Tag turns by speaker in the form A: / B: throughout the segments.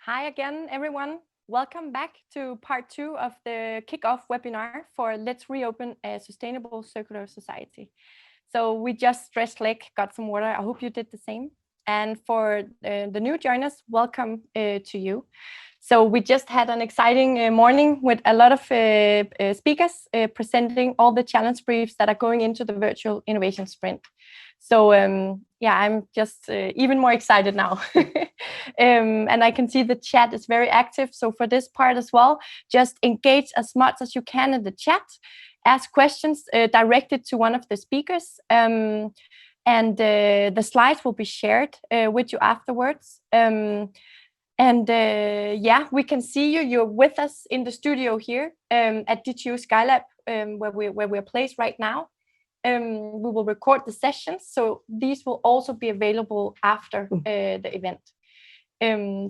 A: Hi again, everyone. Welcome back to part 2 of the kickoff webinar for Let's Reopen a Sustainable Circular Society. So we just stretched leg, got some water. I hope you did the same. And for the new joiners, welcome to you. So we just had an exciting morning with a lot of speakers presenting all the challenge briefs that are going into the virtual innovation sprint. So yeah, I'm just even more excited now. And I can see the chat is very active. So for this part as well, just engage as much as you can in the chat. Ask questions directed to one of the speakers. And the slides will be shared with you afterwards. Yeah, we can see you. You're with us in the studio here at DTU Skylab, where we're placed right now. We will record the sessions, so these will also be available after the event.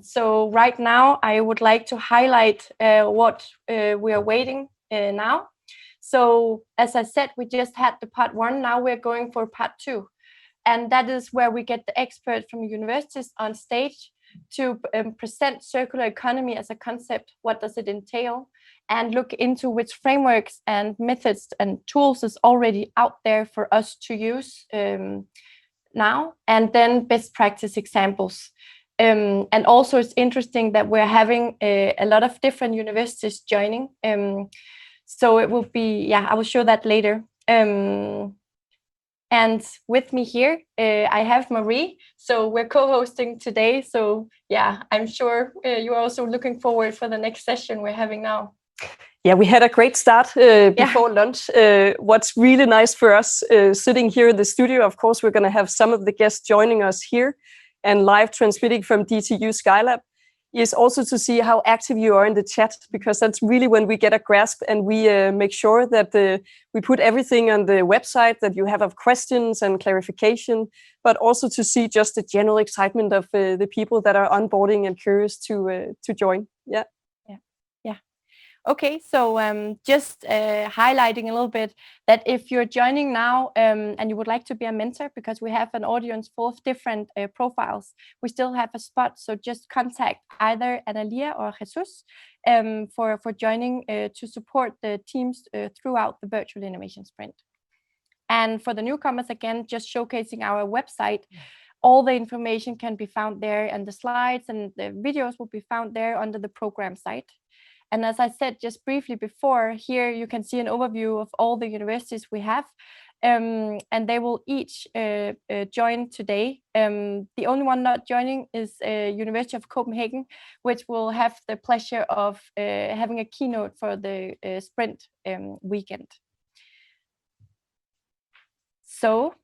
A: So right now, I would like to highlight what we are waiting now. So as I said, we just had the part 1. Now we're going for part 2. And that is where we get the experts from universities on stage to present circular economy as a concept. What does it entail? And look into which frameworks and methods and tools is already out there for us to use now. And then best practice examples. And also it's interesting that we're having a lot of different universities joining. So it will be, yeah, I will show that later. And with me here, I have Marie. So we're co-hosting today. So yeah, I'm sure you're also looking forward for the next session we're having now.
B: Yeah, we had a great start before lunch. What's really nice for us sitting here in the studio, of course, we're going to have some of the guests joining us here and live transmitting from DTU Skylab, is also to see how active you are in the chat, because that's really when we get a grasp and we make sure that we put everything on the website that you have of questions and clarification, but also to see just the general excitement of the people that are onboarding and curious to join. Yeah.
A: Okay, so just highlighting a little bit that if you're joining now and you would like to be a mentor, because we have an audience full of different profiles, we still have a spot. So just contact either Analia or Jesus for joining to support the teams throughout the virtual innovation sprint. And for the newcomers, again, just showcasing our website. All the information can be found there, and the slides and the videos will be found there under the program site. And as I said just briefly before, here you can see an overview of all the universities we have, and they will each join today. The only one not joining is University of Copenhagen, which will have the pleasure of having a keynote for the sprint weekend. So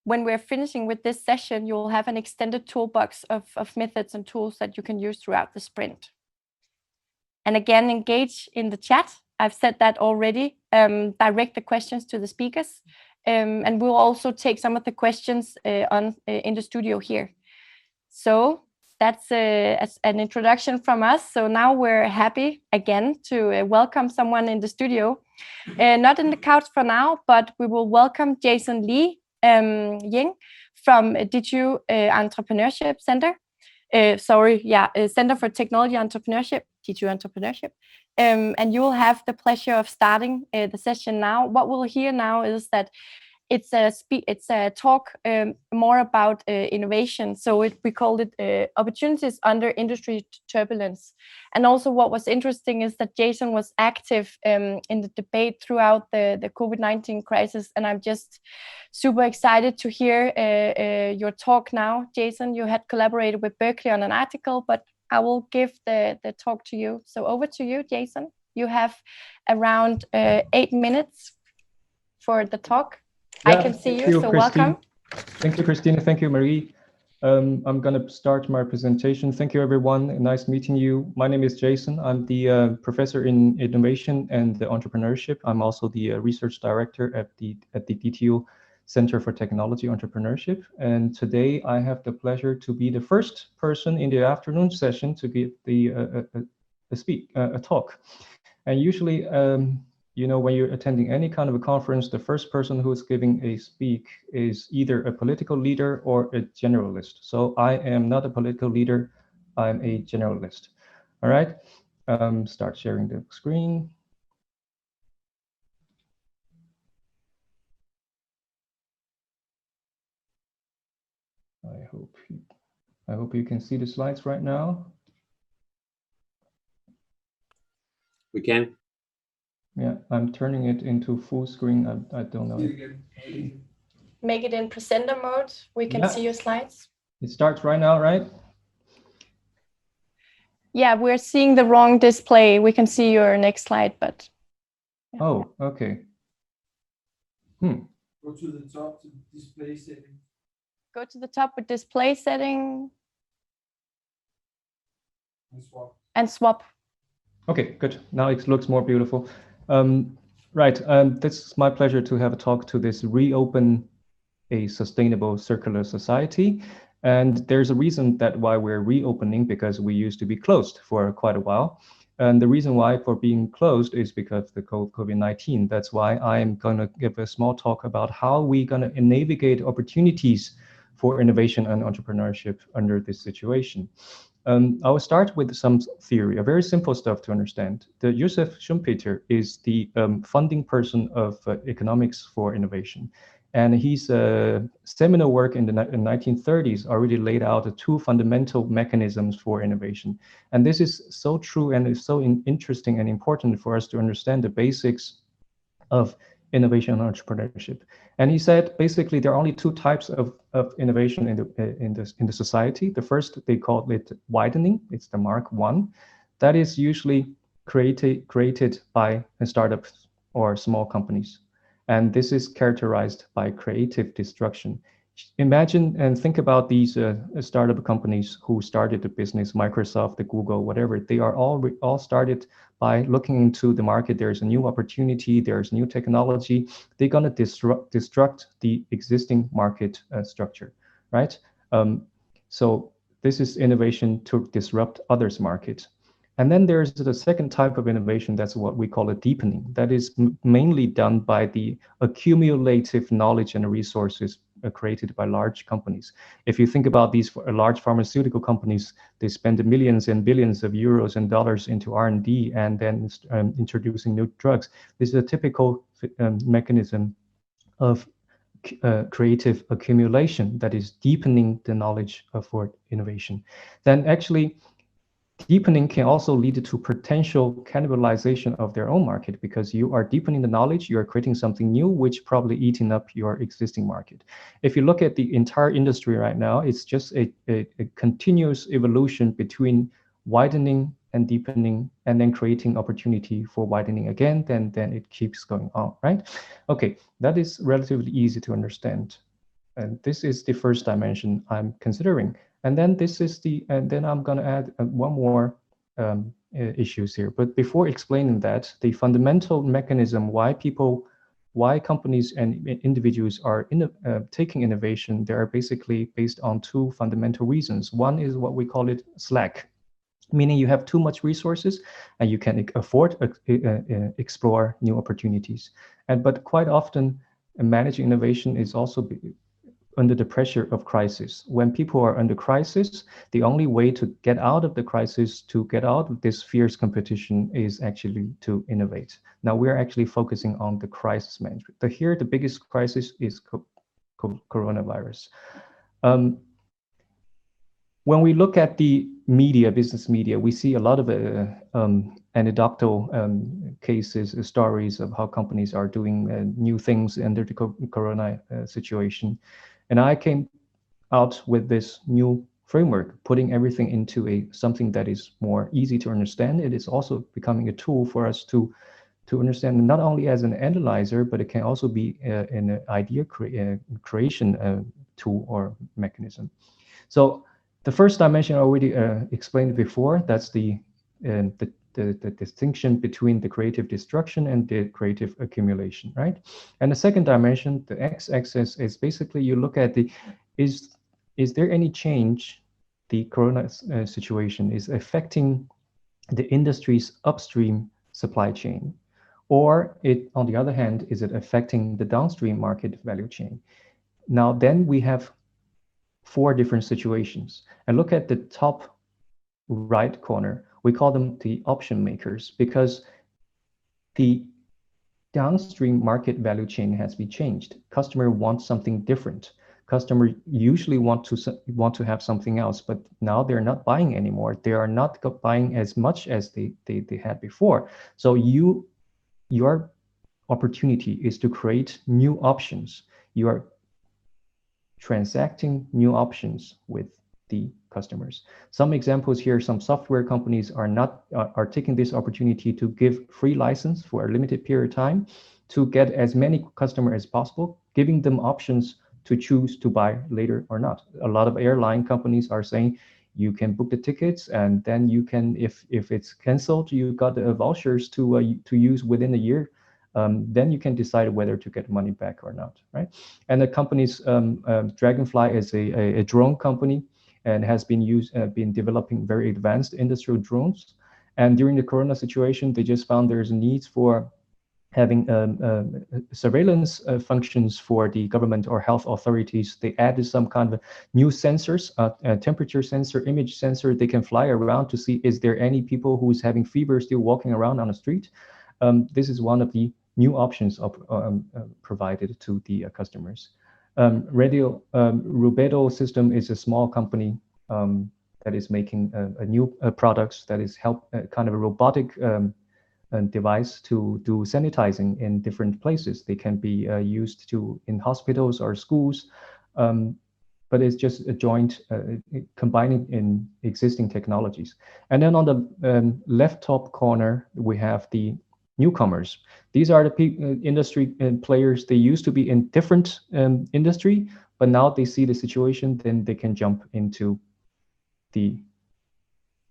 A: when we're finishing with this session, you will have an extended toolbox of methods and tools that you can use throughout the sprint. And again, engage in the chat. I've said that already. Direct the questions to the speakers. And we'll also take some of the questions in the studio here. So that's an introduction from us. So now we're happy again to welcome someone in the studio. Not in the couch for now, but we will welcome Jason Lee Ying from DTU Entrepreneurship Center. Center for Technology Entrepreneurship, DTU Entrepreneurship. And you will have the pleasure of starting the session now. What we'll hear now is that it's a talk more about innovation. So we called it opportunities under industry turbulence. And also what was interesting is that Jason was active in the debate throughout the COVID-19 crisis. And I'm just super excited to hear your talk now. Jason, you had collaborated with Berkeley on an article, but I will give the talk to you. So over to you, Jason. You have around 8 minutes for the talk. Yeah, I can see you, so welcome.
C: Thank you, Christine. Thank you, Marie. I'm going to start my presentation. Thank you, everyone. Nice meeting you. My name is Jason. I'm the professor in innovation and entrepreneurship. I'm also the research director at the DTU Center for Technology Entrepreneurship. And today I have the pleasure to be the first person in the afternoon session to give a talk. And usually, you know, when you're attending any kind of a conference, the first person who's giving a speak is either a political leader or a generalist. So I am not a political leader. I'm a generalist. All right, start sharing the screen. I hope you can see the slides right now.
D: We can.
C: Yeah, I'm turning it into full screen. I don't know.
A: Make it in presenter mode. We can see your slides.
C: It starts right now, right?
A: Yeah, we're seeing the wrong display. We can see your next slide, but.
C: Yeah. Oh, okay.
E: Go to the top to display setting.
A: Go to the top with display setting. And swap.
C: Okay, good. Now it looks more beautiful. Right, this is my pleasure to have a talk to this Reopen a Sustainable Circular Society. And there's a reason that why we're reopening, because we used to be closed for quite a while. And the reason why for being closed is because of the COVID-19. That's why I'm gonna give a small talk about how we're gonna navigate opportunities for innovation and entrepreneurship under this situation. I will start with some theory, a very simple stuff to understand. The Joseph Schumpeter is the funding person of economics for innovation. And his seminal work in the 1930s already laid out the two fundamental mechanisms for innovation. And this is so true and is so interesting and important for us to understand the basics of innovation and entrepreneurship. And he said, basically, there are only two types of innovation in the society. The first, they call it widening. It's the Mark I. That is usually created by startups or small companies. And this is characterized by creative destruction. Imagine and think about these startup companies who started the business, Microsoft, the Google, whatever. They are all started by looking into the market. There's a new opportunity, there's new technology. They're going to destruct the existing market structure, right? So this is innovation to disrupt others' market. And then there's the second type of innovation, that's what we call a deepening. That is mainly done by the accumulative knowledge and resources created by large companies. If you think about these large pharmaceutical companies, they spend millions and billions of euros and dollars into R&D and then introducing new drugs. This is a typical mechanism of creative accumulation that is deepening the knowledge for innovation. Then actually, deepening can also lead to potential cannibalization of their own market, because you are deepening the knowledge, you are creating something new, which probably eating up your existing market. If you look at the entire industry right now, it's just a continuous evolution between widening and deepening, and then creating opportunity for widening again, then it keeps going on, right? Okay, that is relatively easy to understand. And this is the first dimension I'm considering. And then this is and then I'm going to add one more issues here. But before explaining that, the fundamental mechanism why companies and individuals are taking innovation, they are basically based on two fundamental reasons. One is what we call it slack, meaning you have too much resources and you can afford explore new opportunities. But quite often, managing innovation is also under the pressure of crisis. When people are under crisis, the only way to get out of the crisis, to get out of this fierce competition, is actually to innovate. Now we're actually focusing on the crisis management. Here, the biggest crisis is coronavirus. When we look at the media, business media, we see a lot of anecdotal cases, stories of how companies are doing new things under the corona situation. And I came out with this new framework, putting everything into something that is more easy to understand. It is also becoming a tool for us to understand, not only as an analyzer, but it can also be an idea creation tool or mechanism. So the first dimension I already explained before, that's the distinction between the creative destruction and the creative accumulation, right? And the second dimension, the x-axis, is basically you look at is there any change the corona situation is affecting the industry's upstream supply chain? Or on the other hand, is it affecting the downstream market value chain? Now, then we have 4 different situations. And look at the top right corner, we call them the option makers, because the downstream market value chain has been changed. Customer wants something different. Customer usually want to have something else, but now they're not buying anymore. They are not buying as much as they had before. So your opportunity is to create new options. You are transacting new options with the customers. Some examples here, some software companies are taking this opportunity to give free license for a limited period of time to get as many customers as possible, giving them options to choose to buy later or not. A lot of airline companies are saying you can book the tickets, and then you can, if it's canceled, you got vouchers to use within a year. Then you can decide whether to get money back or not, right? And the company's Dragonfly is a drone company and has been developing very advanced industrial drones. And during the Corona situation, they just found there's a need for having surveillance functions for the government or health authorities. They added some kind of new sensors, a temperature sensor, image sensor. They can fly around to see, is there any people who's having fever still walking around on the street? This is one of the new options provided to the customers. Rubedo System is a small company that is making a new products that is kind of a robotic device to do sanitizing in different places. They can be used in hospitals or schools, but it's just a joint combining in existing technologies. And then on the left top corner, we have the newcomers. These are the industry players. They used to be in different industry, but now they see the situation, then they can jump into the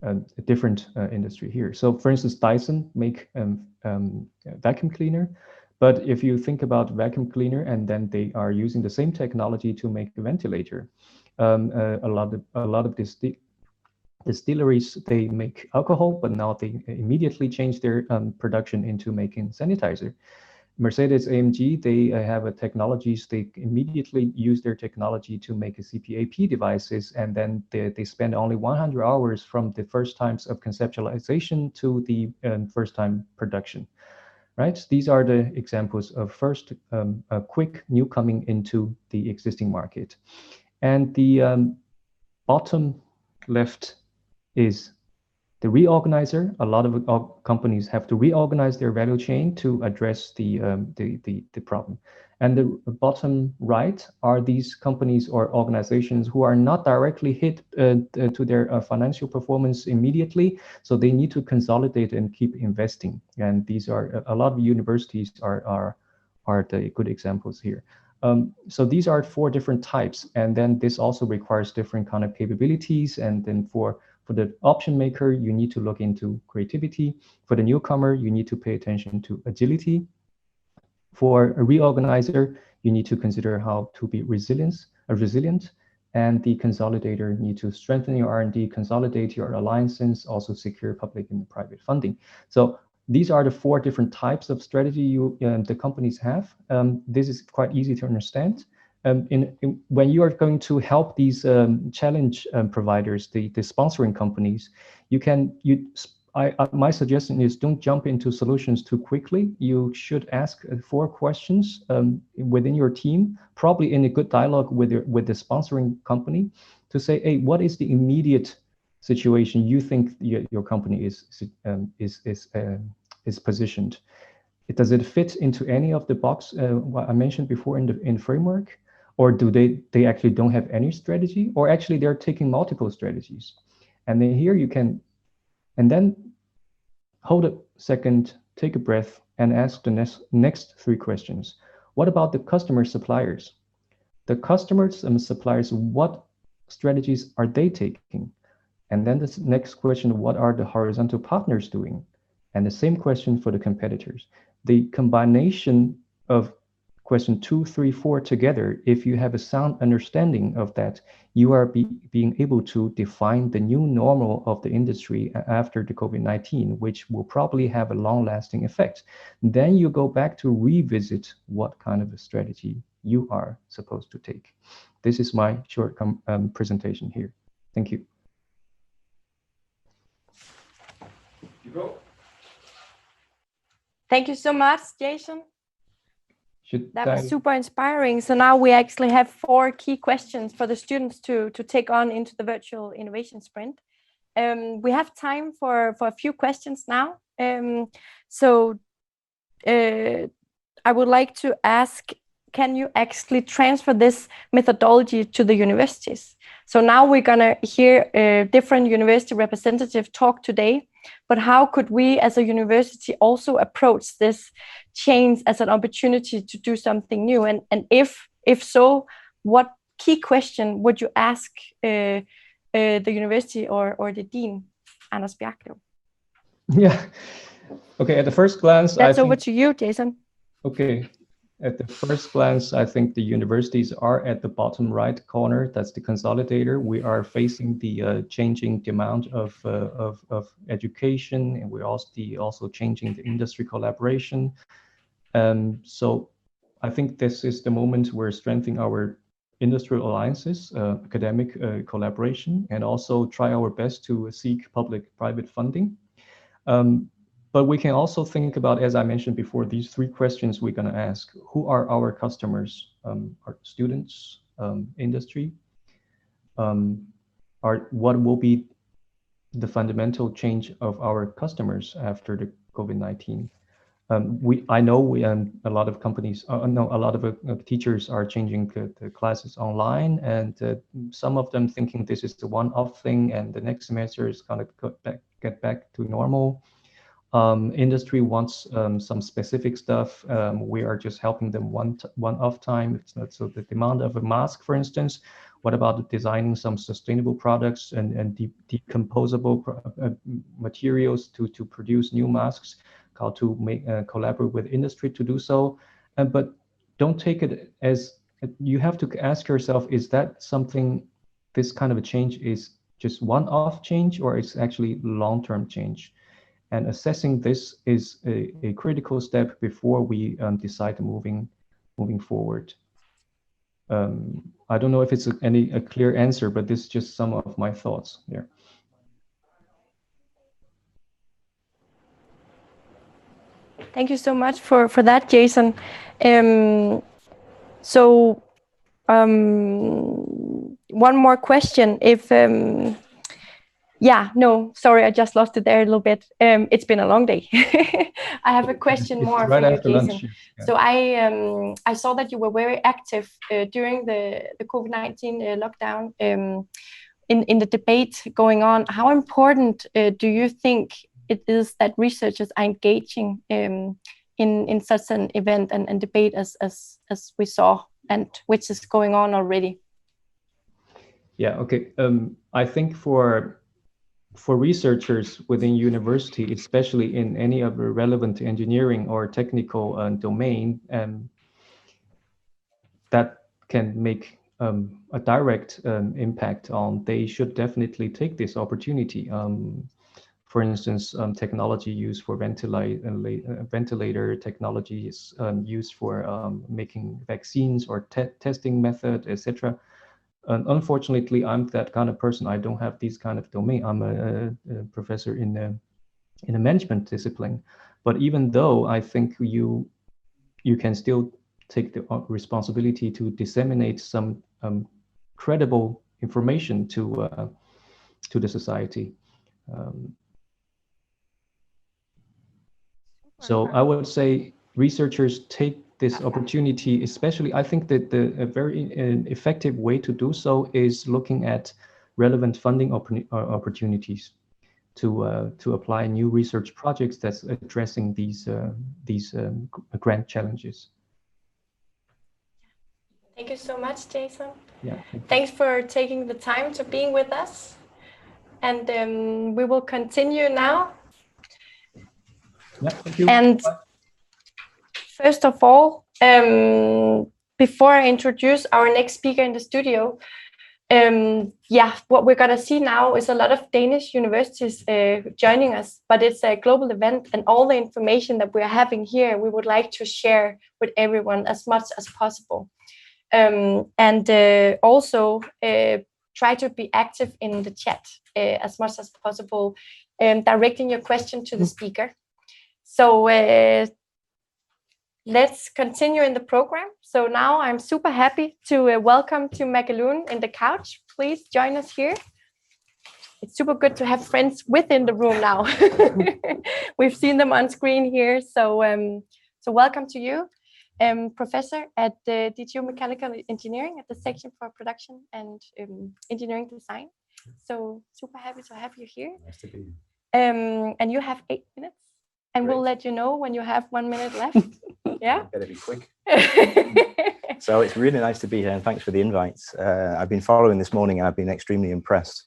C: a different industry here. So for instance, Dyson make vacuum cleaner, but if you think about vacuum cleaner and then they are using the same technology to make a ventilator, a lot of distilleries, they make alcohol, but now they immediately change their production into making sanitizer. Mercedes-AMG, they have a technologies, they immediately use their technology to make a CPAP devices, and then they spend only 100 hours from the first times of conceptualization to the first time production, right? These are the examples of first a quick new coming into the existing market. And the bottom left is the reorganizer. A lot of companies have to reorganize their value chain to address the problem. And the bottom right are these companies or organizations who are not directly hit to their financial performance immediately, so they need to consolidate and keep investing. And these are a lot of universities are the good examples here. So these are 4 different types, and then this also requires different kind of capabilities. And then for the option maker, you need to look into creativity. For the newcomer, you need to pay attention to agility. For a reorganizer, you need to consider how to be resilient. And the consolidator need to strengthen your R&D, consolidate your alliances, also secure public and private funding. So these are the 4 different types of strategy the companies have. This is quite easy to understand. When you are going to help these challenge providers, the sponsoring companies, my suggestion is don't jump into solutions too quickly. You should ask 4 questions within your team, probably in a good dialogue with the sponsoring company, to say, hey, what is the immediate situation you think your company is positioned? Does it fit into any of the box I mentioned before in framework? Or do they actually don't have any strategy? Or actually they're taking multiple strategies? And then here you can, and then hold a second, take a breath, and ask the next 3 questions. What about the customer suppliers? The customers and suppliers, what strategies are they taking? And then the next question, what are the horizontal partners doing? And the same question for the competitors. The combination of question 2, 3, 4 together, if you have a sound understanding of that, you are being able to define the new normal of the industry after the COVID-19, which will probably have a long-lasting effect. Then you go back to revisit what kind of a strategy you are supposed to take. This is my short presentation here. Thank you.
A: Thank you so much, Jason. That was
C: I-
A: super inspiring. So now we actually have 4 key questions for the students to take on into the virtual innovation sprint. We have time for a few questions now. I would like to ask, can you actually transfer this methodology to the universities? So now we're gonna hear different university representatives talk today, but how could we as a university also approach this change as an opportunity to do something new? And if so, what key question would you ask the university or the dean, Anders Bjerklev?
C: Yeah. Okay. At the first glance,
A: That's over to you, Jason.
C: Okay. At the first glance, I think the universities are at the bottom right corner. That's the consolidator. We are facing the changing demand of education, and we're also changing the industry collaboration. So I think this is the moment we're strengthening our industrial alliances, academic collaboration, and also try our best to seek public-private funding. But we can also think about, as I mentioned before, these 3 questions we're going to ask. Who are our customers? Our students, industry? What will be the fundamental change of our customers after the COVID-19? I know a lot of companies, a lot of teachers are changing the classes online, and some of them thinking this is the one-off thing, and the next semester is going to get back to normal. Industry wants some specific stuff. We are just helping them one-off time. It's not so the demand of a mask, for instance. What about designing some sustainable products and decomposable materials to produce new masks? How to collaborate with industry to do so. But don't take it as, you have to ask yourself, is that something, this kind of a change is just one-off change, or it's actually long-term change? And assessing this is a critical step before we decide moving forward. I don't know if it's a clear answer, but this is just some of my thoughts there.
A: Thank you so much for that, Jason. One more question. Sorry, I just lost it there a little bit. It's been a long day. I have a question more
C: right
A: for you,
C: after
A: Jason.
C: lunch. Yeah.
A: So I saw that you were very active during the COVID-19 lockdown in the debate going on. How important do you think it is that researchers are engaging in such an event and debate as we saw, and which is going on already?
C: Yeah, okay. I think for researchers within university, especially in any of the relevant engineering or technical domain, that can make a direct impact on, they should definitely take this opportunity. For instance, technology used for ventilator technologies used for making vaccines or testing method, etc. Unfortunately, I'm that kind of person. I don't have this kind of domain. I'm a professor in a management discipline. But even though, I think you can still take the responsibility to disseminate some credible information to the society. So I would say researchers take this opportunity, especially, I think that a very effective way to do so is looking at relevant funding opportunities to apply new research projects that's addressing these grant challenges.
A: Thank you so much, Jason.
C: Yeah.
A: Thanks for taking the time to being with us. And we will continue now.
C: Yeah, thank you.
A: And first of all, before I introduce our next speaker in the studio, what we're going to see now is a lot of Danish universities joining us, but it's a global event, and all the information that we're having here, we would like to share with everyone as much as possible. Also try to be active in the chat as much as possible. directing your question to the speaker. So let's continue in the program. So now I'm super happy to welcome to Magaloon in the couch. Please join us here. It's super good to have friends within the room now. We've seen them on screen here. So so welcome to you, Professor at DTU Mechanical Engineering at the section for production and engineering design. So super happy to have you here.
F: Nice to be here.
A: And you have 8 minutes, and
F: Great.
A: we'll let you know when you have 1 minute left. Yeah.
F: Better be quick. So it's really nice to be here, and thanks for the invite. I've been following this morning, and I've been extremely impressed.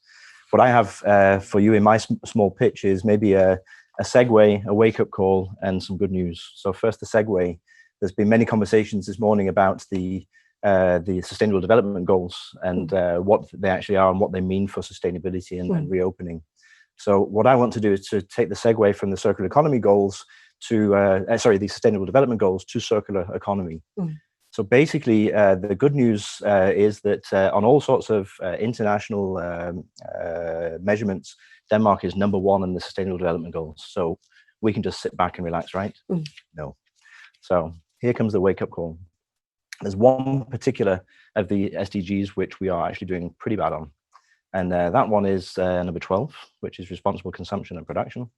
F: What I have for you in my small pitch is maybe a segue, a wake-up call, and some good news. So first, the segue. There's been many conversations this morning about the Sustainable Development Goals and what they actually are and what they mean for sustainability and reopening. So what I want to do is to take the segue from the circular economy goals to, the Sustainable Development Goals to circular economy. So basically, the good news is that on all sorts of international measurements, Denmark is #1 in the Sustainable Development Goals. So we can just sit back and relax, right? No. So here comes the wake-up call. There's one particular of the SDGs which we are actually doing pretty bad on. And that one is number 12, which is responsible consumption and production.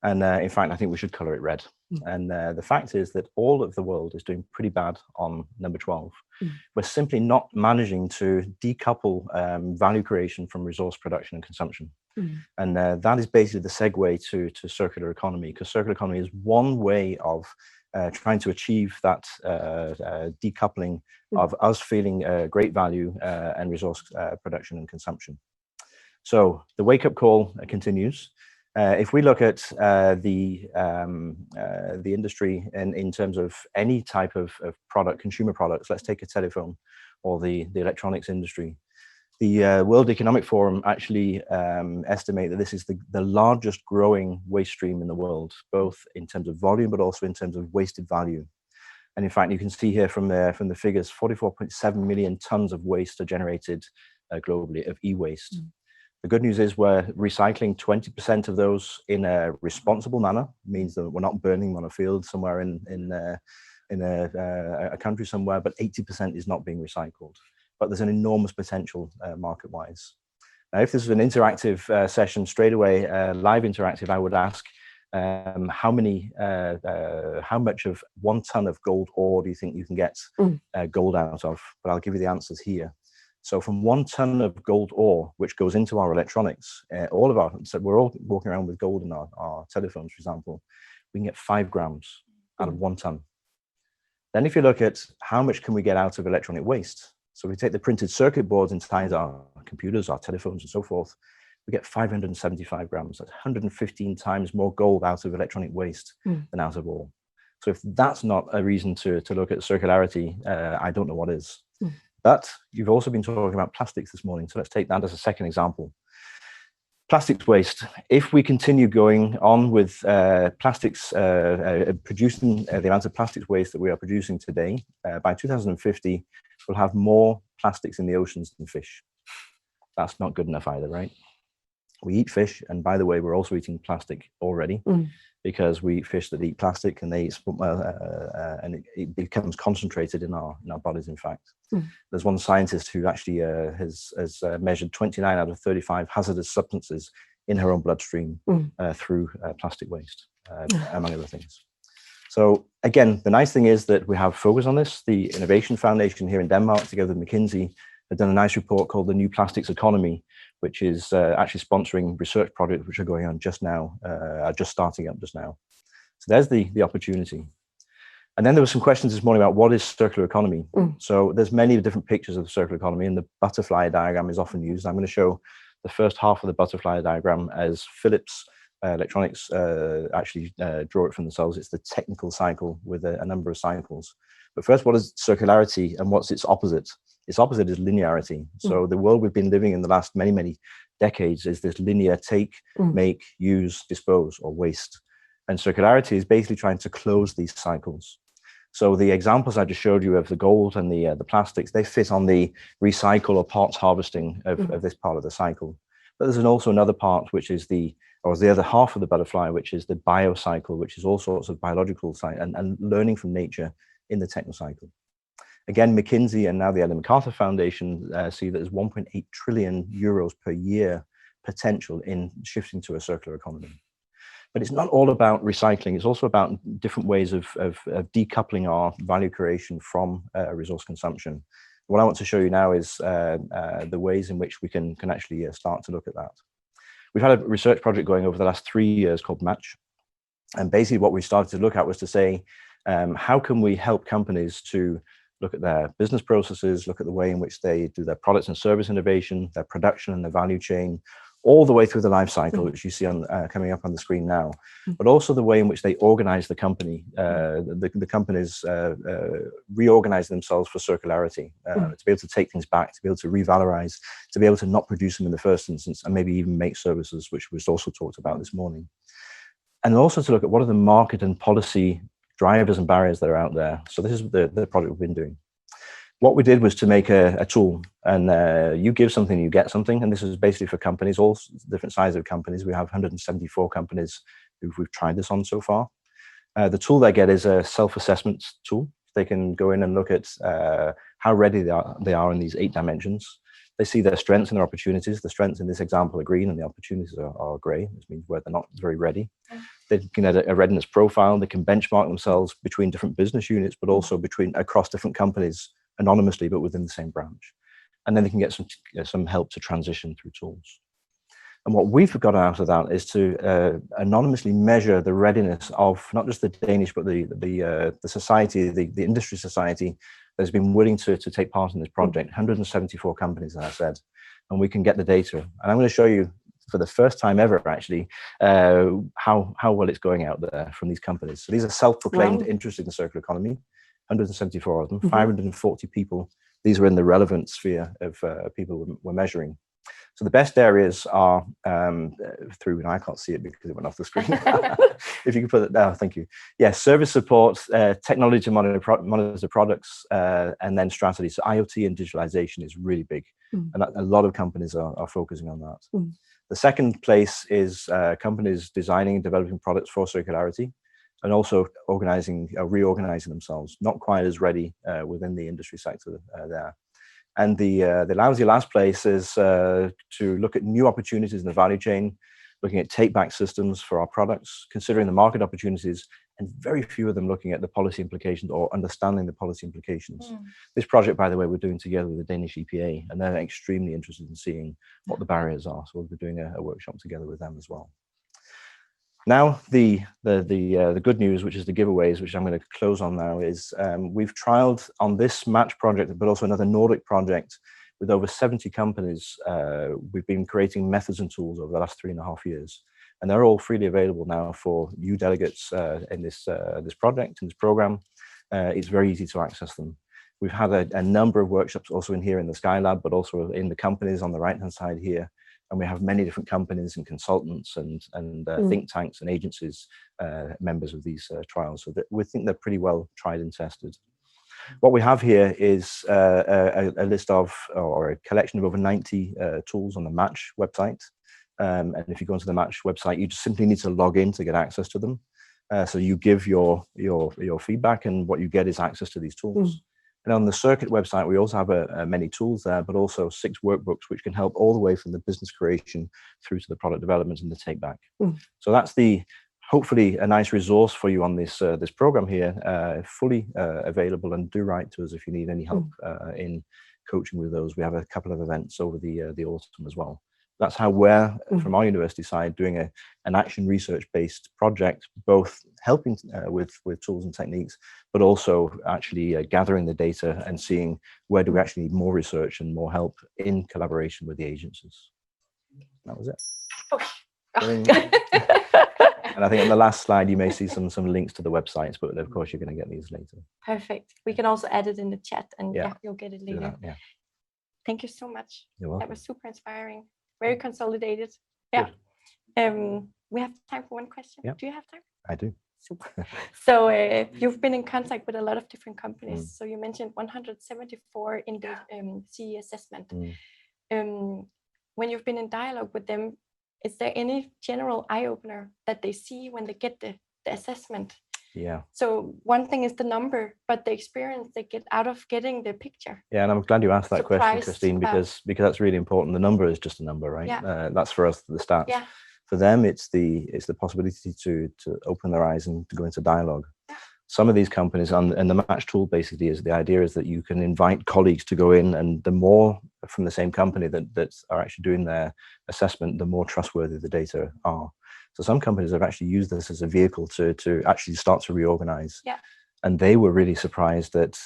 F: And in fact, I think we should color it red. And the fact is that all of the world is doing pretty bad on number 12. We're simply not managing to decouple value creation from resource production and consumption. And that is basically the segue to circular economy, because circular economy is one way of trying to achieve that decoupling of us feeling great value and resource production and consumption. So the wake-up call continues. If we look at the industry in terms of any type of product, consumer products, let's take a telephone or the electronics industry. The World Economic Forum actually estimate that this is the largest growing waste stream in the world, both in terms of volume, but also in terms of wasted value. And in fact, you can see here from the figures, 44.7 million tons of waste are generated globally of e-waste. The good news is we're recycling 20% of those in a responsible manner, means that we're not burning them on a field somewhere in a country somewhere, but 80% is not being recycled. But there's an enormous potential market-wise. Now, if this is an interactive session straight away, live interactive, I would ask how much of 1 ton of gold ore do you think you can get gold out of? But I'll give you the answers here. So from 1 ton of gold ore, which goes into our electronics, so we're all walking around with gold in our telephones, for example, we can get 5 grams out of 1 ton. Then if you look at how much can we get out of electronic waste, so we take the printed circuit boards inside our computers, our telephones and so forth, we get 575 grams. That's 115 times more gold out of electronic waste than out of ore. So if that's not a reason to look at circularity, I don't know what is. But you've also been talking about plastics this morning. So let's take that as a second example. Plastics waste. If we continue going on with plastics, producing the amount of plastics waste that we are producing today, by 2050, we'll have more plastics in the oceans than fish. That's not good enough either, right? We eat fish, and by the way, we're also eating plastic already, because we eat fish that eat plastic, and they and it becomes concentrated in our bodies. In fact, there's one scientist who actually has measured 29 out of 35 hazardous substances in her own bloodstream through plastic waste, among other things. So again, the nice thing is that we have focus on this. The Innovation Foundation here in Denmark, together with McKinsey, have done a nice report called the New Plastics Economy, which is actually sponsoring research projects which are going on just now, are just starting up just now. So there's the opportunity. And then there were some questions this morning about what is circular economy. So there's many different pictures of the circular economy, and the butterfly diagram is often used. I'm going to show the first half of the butterfly diagram as Philips Electronics actually draw it from themselves. It's the technical cycle with a number of cycles. But first, what is circularity and what's its opposite? Its opposite is linearity. So the world we've been living in the last many, many decades is this linear take, make, use, dispose, or waste. And circularity is basically trying to close these cycles. So the examples I just showed you of the gold and the plastics, they fit on the recycle or parts harvesting of this part of the cycle. But there's also another part, which is the or the other half of the butterfly, which is the biocycle, which is all sorts of biological science and learning from nature in the technocycle. Again, McKinsey and now the Ellen MacArthur Foundation see that there's 1.8 trillion euros per year potential in shifting to a circular economy. But it's not all about recycling. It's also about different ways of decoupling our value creation from resource consumption. What I want to show you now is the ways in which we can actually start to look at that. We've had a research project going over the last 3 years called Match. And basically what we started to look at was to say, how can we help companies to look at their business processes, look at the way in which they do their products and service innovation, their production and their value chain, all the way through the life cycle, which you see on coming up on the screen now, but also the way in which they organize the company. The companies reorganize themselves for circularity, to be able to take things back, to be able to revalorize, to be able to not produce them in the first instance, and maybe even make services, which was also talked about this morning. And also to look at what are the market and policy drivers and barriers that are out there. So this is the project we've been doing. What we did was to make a tool, and you give something, you get something. And this is basically for companies, all different sizes of companies. We have 174 companies who we've tried this on so far. The tool they get is a self-assessment tool. They can go in and look at how ready they are in these 8 dimensions. They see their strengths and their opportunities. The strengths in this example are green and the opportunities are gray, which means where they're not very ready. They can get a readiness profile. They can benchmark themselves between different business units, but also across different companies anonymously, but within the same branch. And then they can get some help to transition through tools. And what we've got out of that is to anonymously measure the readiness of not just the Danish, but the society, the industry society that has been willing to take part in this project. 174 companies, as I said, and we can get the data. And I'm going to show you for the first time ever, actually, how well it's going out there from these companies. So these are self-proclaimed interested in the circular economy, 174 of them, 540 people. These are in the relevant sphere of people we're measuring. So the best areas are through, and I can't see it because it went off the screen. If you could put it down, thank you. Yes, service support, technology to monitor products, and then strategy. So IoT and digitalization is really big. And a lot of companies are focusing on that. The second place is companies designing and developing products for circularity, and also reorganizing themselves. Not quite as ready within the industry sector there. And the lousy last place is to look at new opportunities in the value chain, looking at take-back systems for our products, considering the market opportunities, and very few of them looking at the policy implications or understanding the policy implications. This project, by the way, we're doing together with the Danish EPA, and they're extremely interested in seeing what the barriers are. So we'll be doing a workshop together with them as well. Now, the good news, which is the giveaways, which I'm going to close on now, is we've trialed on this Match project, but also another Nordic project with over 70 companies. We've been creating methods and tools over the last 3.5 years, and they're all freely available now for you delegates in this project, in this program. It's very easy to access them. We've had a number of workshops also in here in the Skylab, but also in the companies on the right-hand side here. And we have many different companies and consultants and think tanks and agencies, members of these trials. So that we think they're pretty well tried and tested. What we have here is a list of, or a collection of over 90 tools on the Match website. And if you go onto the Match website, you just simply need to log in to get access to them. So you give your feedback, and what you get is access to these tools. And on the Circuit website, we also have many tools there, but also 6 workbooks, which can help all the way from the business creation through to the product development and the take back. So that's hopefully a nice resource for you on this program here, fully available, and do write to us if you need any help in coaching with those. We have a couple of events over the autumn as well. That's how we're, from our university side, doing an action research-based project, both helping with tools and techniques, but also actually gathering the data and seeing where do we actually need more research and more help in collaboration with the agencies. That was it. And I think on the last slide, you may see some links to the websites, but of course, you're going to get these later.
A: Perfect. We can also add it in the chat, and you'll get it later. Thank you so much.
F: You're welcome.
A: That was super inspiring. Very consolidated. We have time for one question. Do you have time?
F: I do.
A: Super. So you've been in contact with a lot of different companies. So you mentioned 174 in the CE assessment. When you've been in dialogue with them, is there any general eye-opener that they see when they get the assessment?
F: Yeah.
A: So one thing is the number, but the experience they get out of getting the picture.
F: Yeah, and I'm glad you asked that question,
A: Surprised
F: Christine, because that's really important. The number is just a number, right?
A: Yeah.
F: That's for us, the stats.
A: Yeah.
F: For them, it's the possibility to open their eyes and to go into dialogue.
A: Yeah.
F: Some of these companies, and the match tool basically is, the idea is that you can invite colleagues to go in, and the more from the same company that are actually doing their assessment, the more trustworthy the data are. So some companies have actually used this as a vehicle to actually start to reorganize.
A: Yeah.
F: And they were really surprised that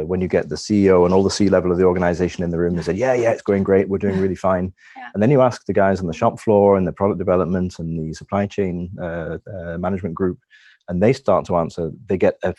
F: when you get the CEO and all the C-level of the organization in the room, they said, yeah, it's going great. We're doing really fine.
A: Yeah.
F: And then you ask the guys on the shop floor and the product development and the supply chain management group, and they start to answer, they get a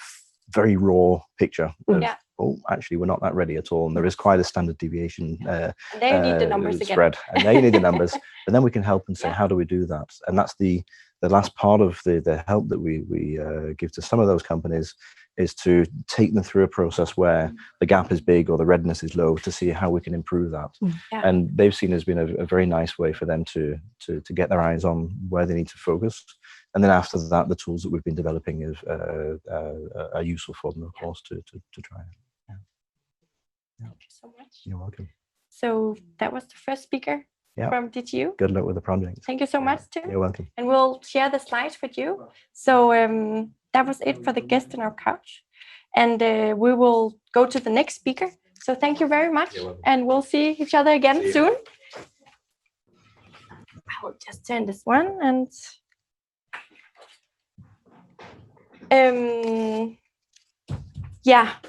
F: very raw picture of, oh, actually, we're not that ready at all. And there is quite a standard deviation
A: and there you need the numbers
F: spread.
A: again.
F: And there you need the numbers. And then we can help and say, how do we do that? And that's the last part of the help that we give to some of those companies, is to take them through a process where the gap is big or the readiness is low, to see how we can improve that.
A: Yeah.
F: And they've seen as being a very nice way for them to get their eyes on where they need to focus. And then after that, the tools that we've been developing are useful for them, of course, to try it. Yeah.
A: Thank you so much.
F: You're welcome.
A: So that was the first speaker from DTU.
F: Good luck with the project.
A: Thank you so much, too.
F: You're welcome.
A: And we'll share the slides with you. So that was it for the guest on our couch. And we will go to the next speaker. So thank you very much. And we'll see each other again soon. I will just turn this one and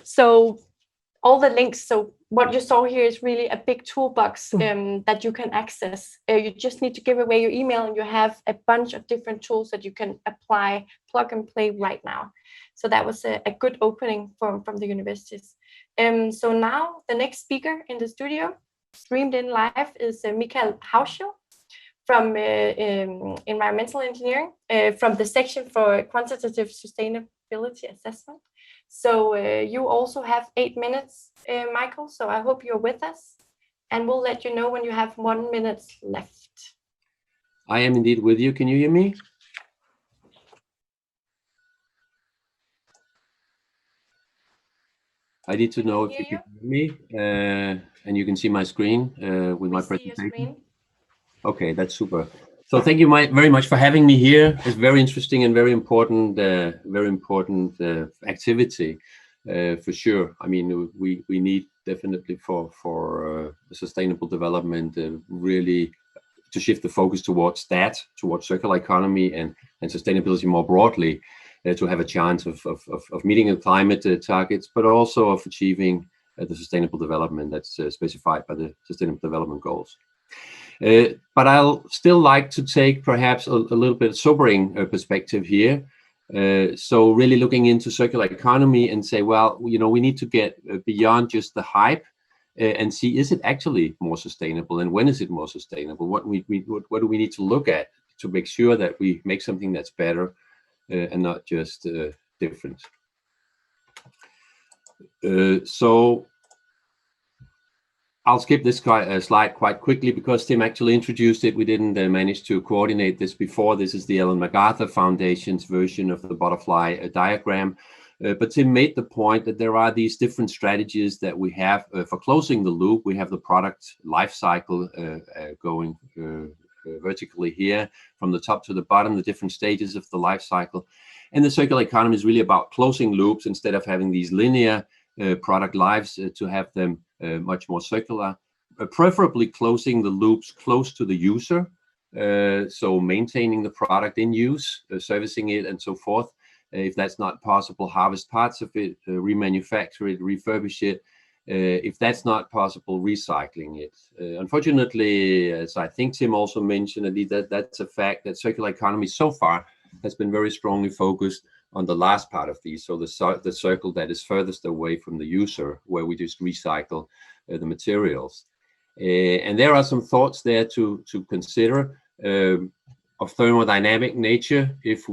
A: so all the links. So what you saw here is really a big toolbox that you can access. You just need to give away your email and you have a bunch of different tools that you can apply, plug and play right now. So that was a good opening from the universities. So now the next speaker in the studio, streamed in live, is Michael Hauschild from environmental engineering, from the section for quantitative sustainability assessment. So you also have 8 minutes, Michael, so I hope you're with us, and we'll let you know when you have 1 minute left.
D: I am indeed with you. Can you hear me? I need to know if you can hear me, and you can see my screen with my presentation. Okay, that's super. So thank you very much for having me here. It's very interesting and very important activity, for sure. I mean, we need definitely for sustainable development, really to shift the focus towards circular economy and sustainability more broadly, to have a chance of meeting the climate targets, but also of achieving the sustainable development that's specified by the Sustainable Development Goals. But I'll still like to take perhaps a little bit sobering perspective here. So really looking into circular economy and say, well, you know, we need to get beyond just the hype and see, is it actually more sustainable, and when is it more sustainable? What do we need to look at to make sure that we make something that's better and not just different? So I'll skip this slide quite quickly because Tim actually introduced it. We didn't manage to coordinate this before. This is the Ellen MacArthur Foundation's version of the butterfly diagram. But Tim made the point that there are these different strategies that we have for closing the loop. We have the product life cycle going vertically here from the top to the bottom, the different stages of the life cycle. And the circular economy is really about closing loops instead of having these linear product lives, to have them much more circular, preferably closing the loops close to the user. So maintaining the product in use, servicing it and so forth. If that's not possible, harvest parts of it, remanufacture it, refurbish it. If that's not possible, recycling it. Unfortunately, as I think Tim also mentioned, that's a fact that circular economy so far has been very strongly focused on the last part of these, so the circle that is furthest away from the user, where we just recycle the materials. And there are some thoughts there to consider of thermodynamic nature if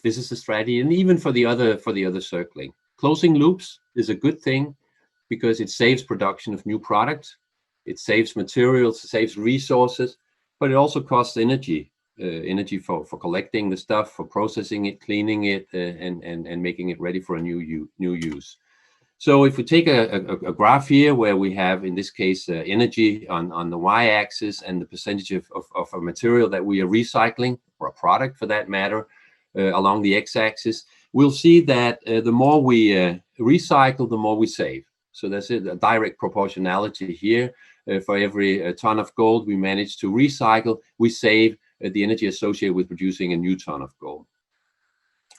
D: this is a strategy, and even for the other circling. Closing loops is a good thing because it saves production of new products, it saves materials, it saves resources, but it also costs energy. Energy for collecting the stuff, for processing it, cleaning it, and making it ready for a new use. So if we take a graph here where we have, in this case, energy on the y-axis and the percentage of a material that we are recycling, or a product for that matter, along the x-axis, we'll see that the more we recycle, the more we save. So that's a direct proportionality here. For every ton of gold we manage to recycle, we save the energy associated with producing a new ton of gold.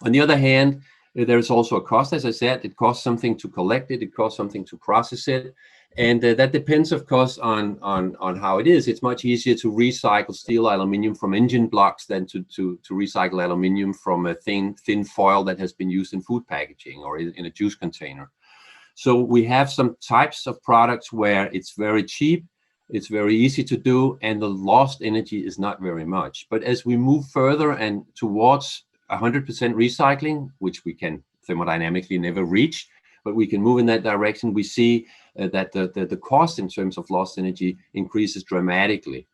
D: On the other hand, there is also a cost. As I said, it costs something to collect it, it costs something to process it, and that depends, of course, on how it is. It's much easier to recycle steel, aluminium from engine blocks than to recycle aluminium from a thin foil that has been used in food packaging or in a juice container. So we have some types of products where it's very cheap, it's very easy to do, and the lost energy is not very much. But as we move further and towards 100% recycling, which we can thermodynamically never reach, but we can move in that direction, we see that the cost in terms of lost energy increases dramatically.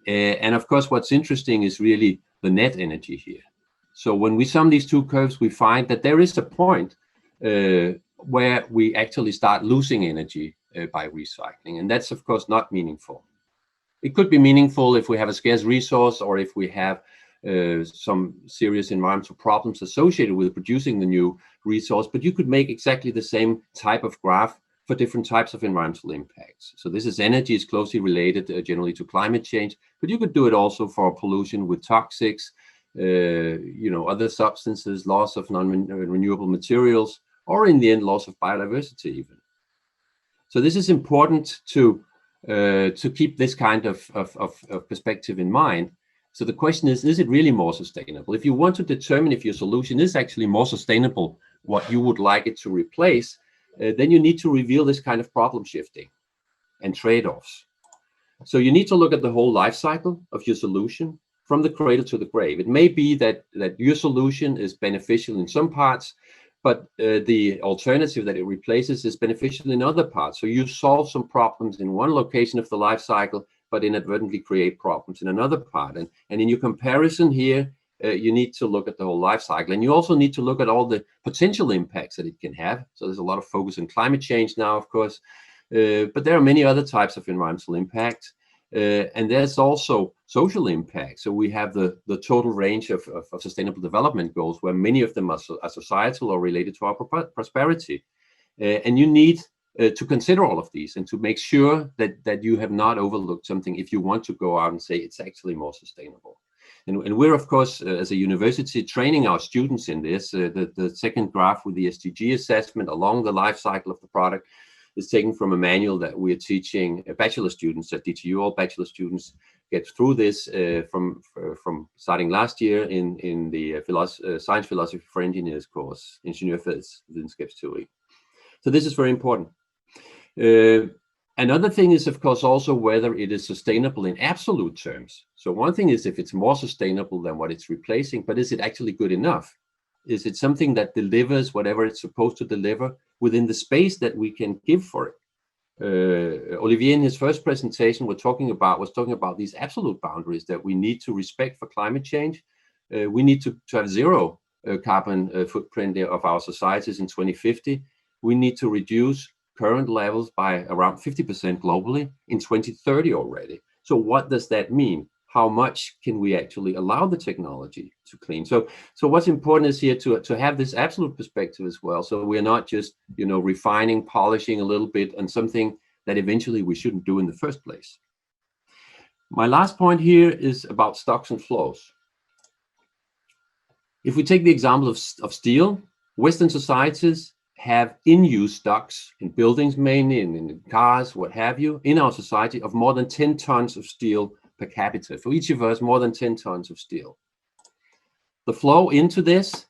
D: And of course, what's interesting is really the net energy here. So when we sum these two curves, we find that there is a point where we actually start losing energy by recycling. And that's, of course, not meaningful. It could be meaningful if we have a scarce resource or if we have some serious environmental problems associated with producing the new resource, but you could make exactly the same type of graph for different types of environmental impacts. So this is energy is closely related generally to climate change, but you could do it also for pollution with toxics, other substances, loss of non-renewable materials, or in the end, loss of biodiversity even. So this is important to keep this kind of perspective in mind. So the question is it really more sustainable? If you want to determine if your solution is actually more sustainable, what you would like it to replace, then you need to reveal this kind of problem shifting and trade-offs. So you need to look at the whole life cycle of your solution from the cradle to the grave. It may be that your solution is beneficial in some parts, but the alternative that it replaces is beneficial in other parts. So you solve some problems in one location of the life cycle, but inadvertently create problems in another part. And in your comparison here, you need to look at the whole life cycle. And you also need to look at all the potential impacts that it can have. So there's a lot of focus on climate change now, of course, but there are many other types of environmental impacts. And there's also social impact. So we have the total range of sustainable development goals, where many of them are societal or related to our prosperity. And you need to consider all of these and to make sure that you have not overlooked something if you want to go out and say it's actually more sustainable. And we're, of course, as a university, training our students in this. The second graph with the SDG assessment along the life cycle of the product is taken from a manual that we're teaching bachelor students at DTU. All bachelor students get through this from starting last year in the Science Philosophy for Engineers course, Ingeniørfagsvidenskabsteori. So this is very important. Another thing is, of course, also whether it is sustainable in absolute terms. So one thing is if it's more sustainable than what it's replacing, but is it actually good enough? Is it something that delivers whatever it's supposed to deliver within the space that we can give for it? Olivier, in his first presentation, was talking about these absolute boundaries that we need to respect for climate change. We need to have zero carbon footprint of our societies in 2050. We need to reduce current levels by around 50% globally in 2030 already. So what does that mean? How much can we actually allow the technology to clean? So what's important is here to have this absolute perspective as well. So we're not just, refining, polishing a little bit on something that eventually we shouldn't do in the first place. My last point here is about stocks and flows. If we take the example of steel, Western societies have in-use stocks in buildings mainly, and in cars, what have you, in our society of more than 10 tons of steel per capita. For each of us, more than 10 tons of steel. The flow into this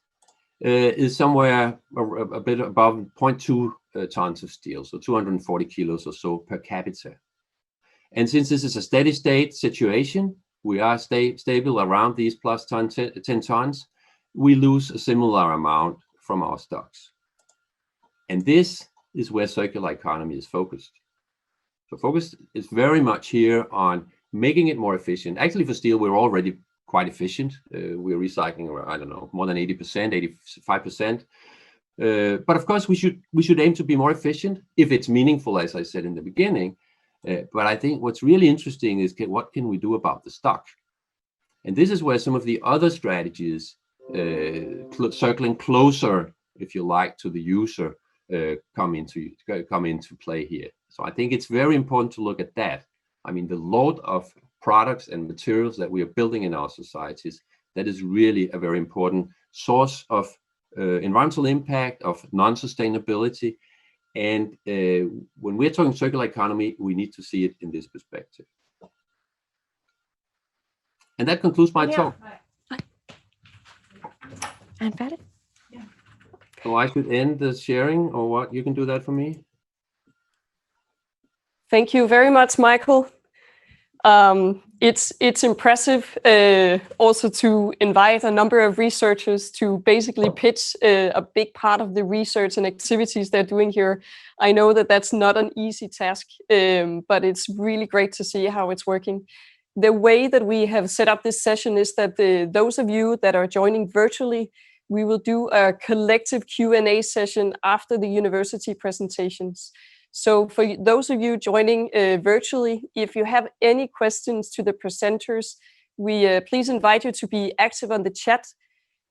D: is somewhere a bit above 0.2 tons of steel, so 240 kilos or so per capita. And since this is a steady state situation, we are stable around these plus 10 tons, we lose a similar amount from our stocks. And this is where circular economy is focused. So focus is very much here on making it more efficient. Actually, for steel, we're already quite efficient. We're recycling, I don't know, more than 80%, 85%. But of course, we should aim to be more efficient if it's meaningful, as I said in the beginning. But I think what's really interesting is what can we do about the stock? And this is where some of the other strategies, circling closer, if you like, to the user, come into play here. So I think it's very important to look at that. I mean, the load of products and materials that we are building in our societies, that is really a very important source of environmental impact, of non-sustainability. And when we're talking circular economy, we need to see it in this perspective. And that concludes my talk.
A: I'm ready.
D: Yeah. So I should end the sharing, or what? You can do that for me.
B: Thank you very much, Michael. It's impressive also to invite a number of researchers to basically pitch a big part of the research and activities they're doing here. I know that that's not an easy task, but it's really great to see how it's working. The way that we have set up this session is that those of you that are joining virtually, we will do a collective Q&A session after the university presentations. So for those of you joining virtually, if you have any questions to the presenters, we please invite you to be active on the chat.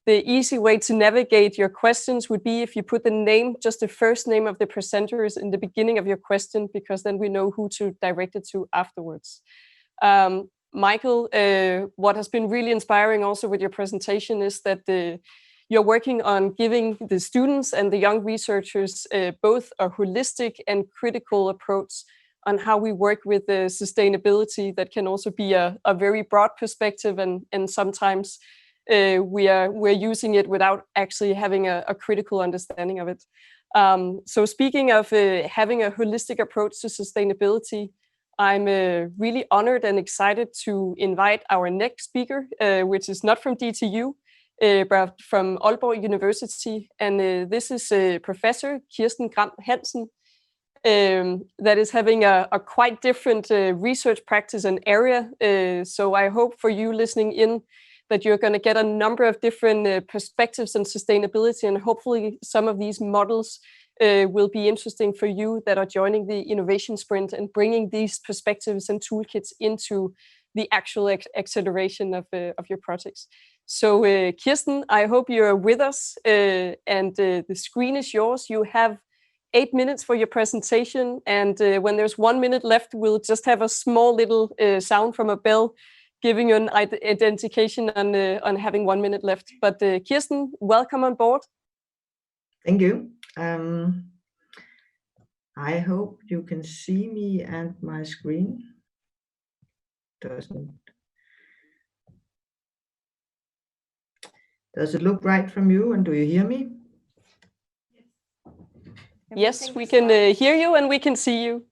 B: The easy way to navigate your questions would be if you put the name, just the first name of the presenters in the beginning of your question, because then we know who to direct it to afterwards. Michael, what has been really inspiring also with your presentation is that you're working on giving the students and the young researchers both a holistic and critical approach on how we work with sustainability that can also be a very broad perspective, and sometimes we're using it without actually having a critical understanding of it. So speaking of having a holistic approach to sustainability, I'm really honored and excited to invite our next speaker, which is not from DTU, but from Aalborg University. And this is Professor Kirsten Gram Hansen, that is having a quite different research practice and area. So I hope for you listening in that you're going to get a number of different perspectives on sustainability, and hopefully some of these models will be interesting for you that are joining the innovation sprint and bringing these perspectives and toolkits into the actual acceleration of your projects. So Kirsten, I hope you're with us, and the screen is yours. You have 8 minutes for your presentation, and when there's 1 minute left, we'll just have a small little sound from a bell giving you an identification on having 1 minute left. But Kirsten, welcome on board.
G: Thank you. I hope you can see me and my screen. Does it look right from you, and do you hear me?
B: Yes, we can hear you and we can see you.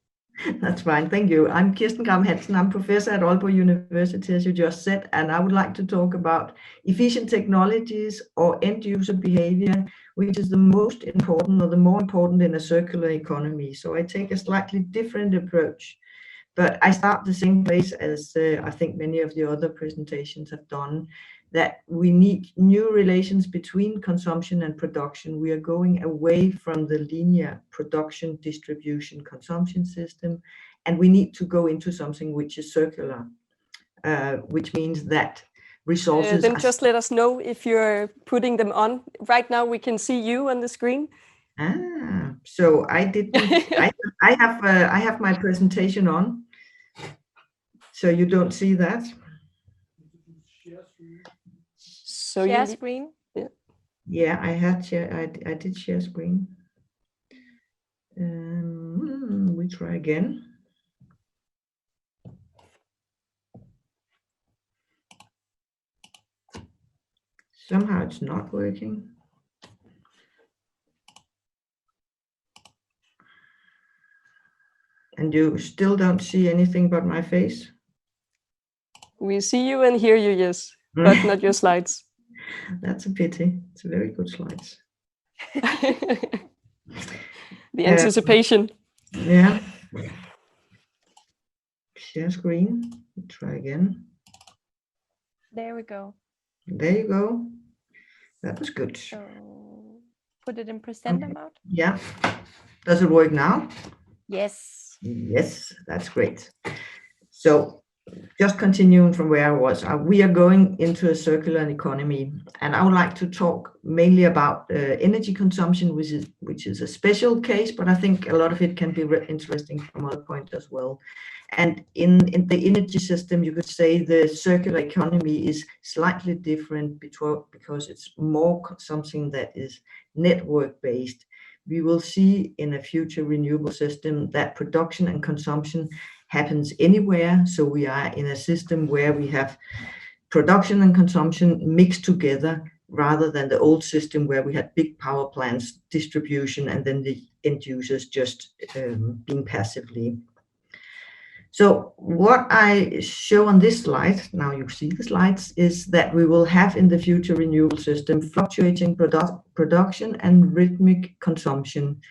G: That's fine, thank you. I'm Kirsten Gram Hansen. I'm professor at Aalborg University, as you just said, and I would like to talk about efficient technologies or end-user behavior, which is the most important, or the more important, in a circular economy. So I take a slightly different approach, but I start the same place as I think many of the other presentations have done, that we need new relations between consumption and production. We are going away from the linear production, distribution, consumption system, and we need to go into something which is circular, which means that resources...
B: Then just let us know if you're putting them on. Right now we can see you on the screen.
G: So I didn't... I have my presentation on, so you don't see that.
B: So
A: share screen.
G: Yeah, I did share screen. We try again. Somehow it's not working. And you still don't see anything but my face?
B: We see you and hear you, yes, but not your slides.
G: That's a pity. It's very good slides.
B: The anticipation.
G: Yeah. Share screen. Try again.
A: There we go.
G: There you go. That was good.
A: So put it in presenter mode.
G: Yeah. Does it work now?
A: Yes.
G: Yes, that's great. So just continuing from where I was, we are going into a circular economy, and I would like to talk mainly about energy consumption, which is a special case, but I think a lot of it can be interesting from other points as well. And in the energy system, you could say the circular economy is slightly different because it's more something that is network based. We will see in a future renewable system that production and consumption happens anywhere. So we are in a system where we have production and consumption mixed together, rather than the old system where we had big power plants, distribution, and then the end users just being passively. So what I show on this slide, now you see the slides, is that we will have in the future renewable system fluctuating production and rhythmic consumption.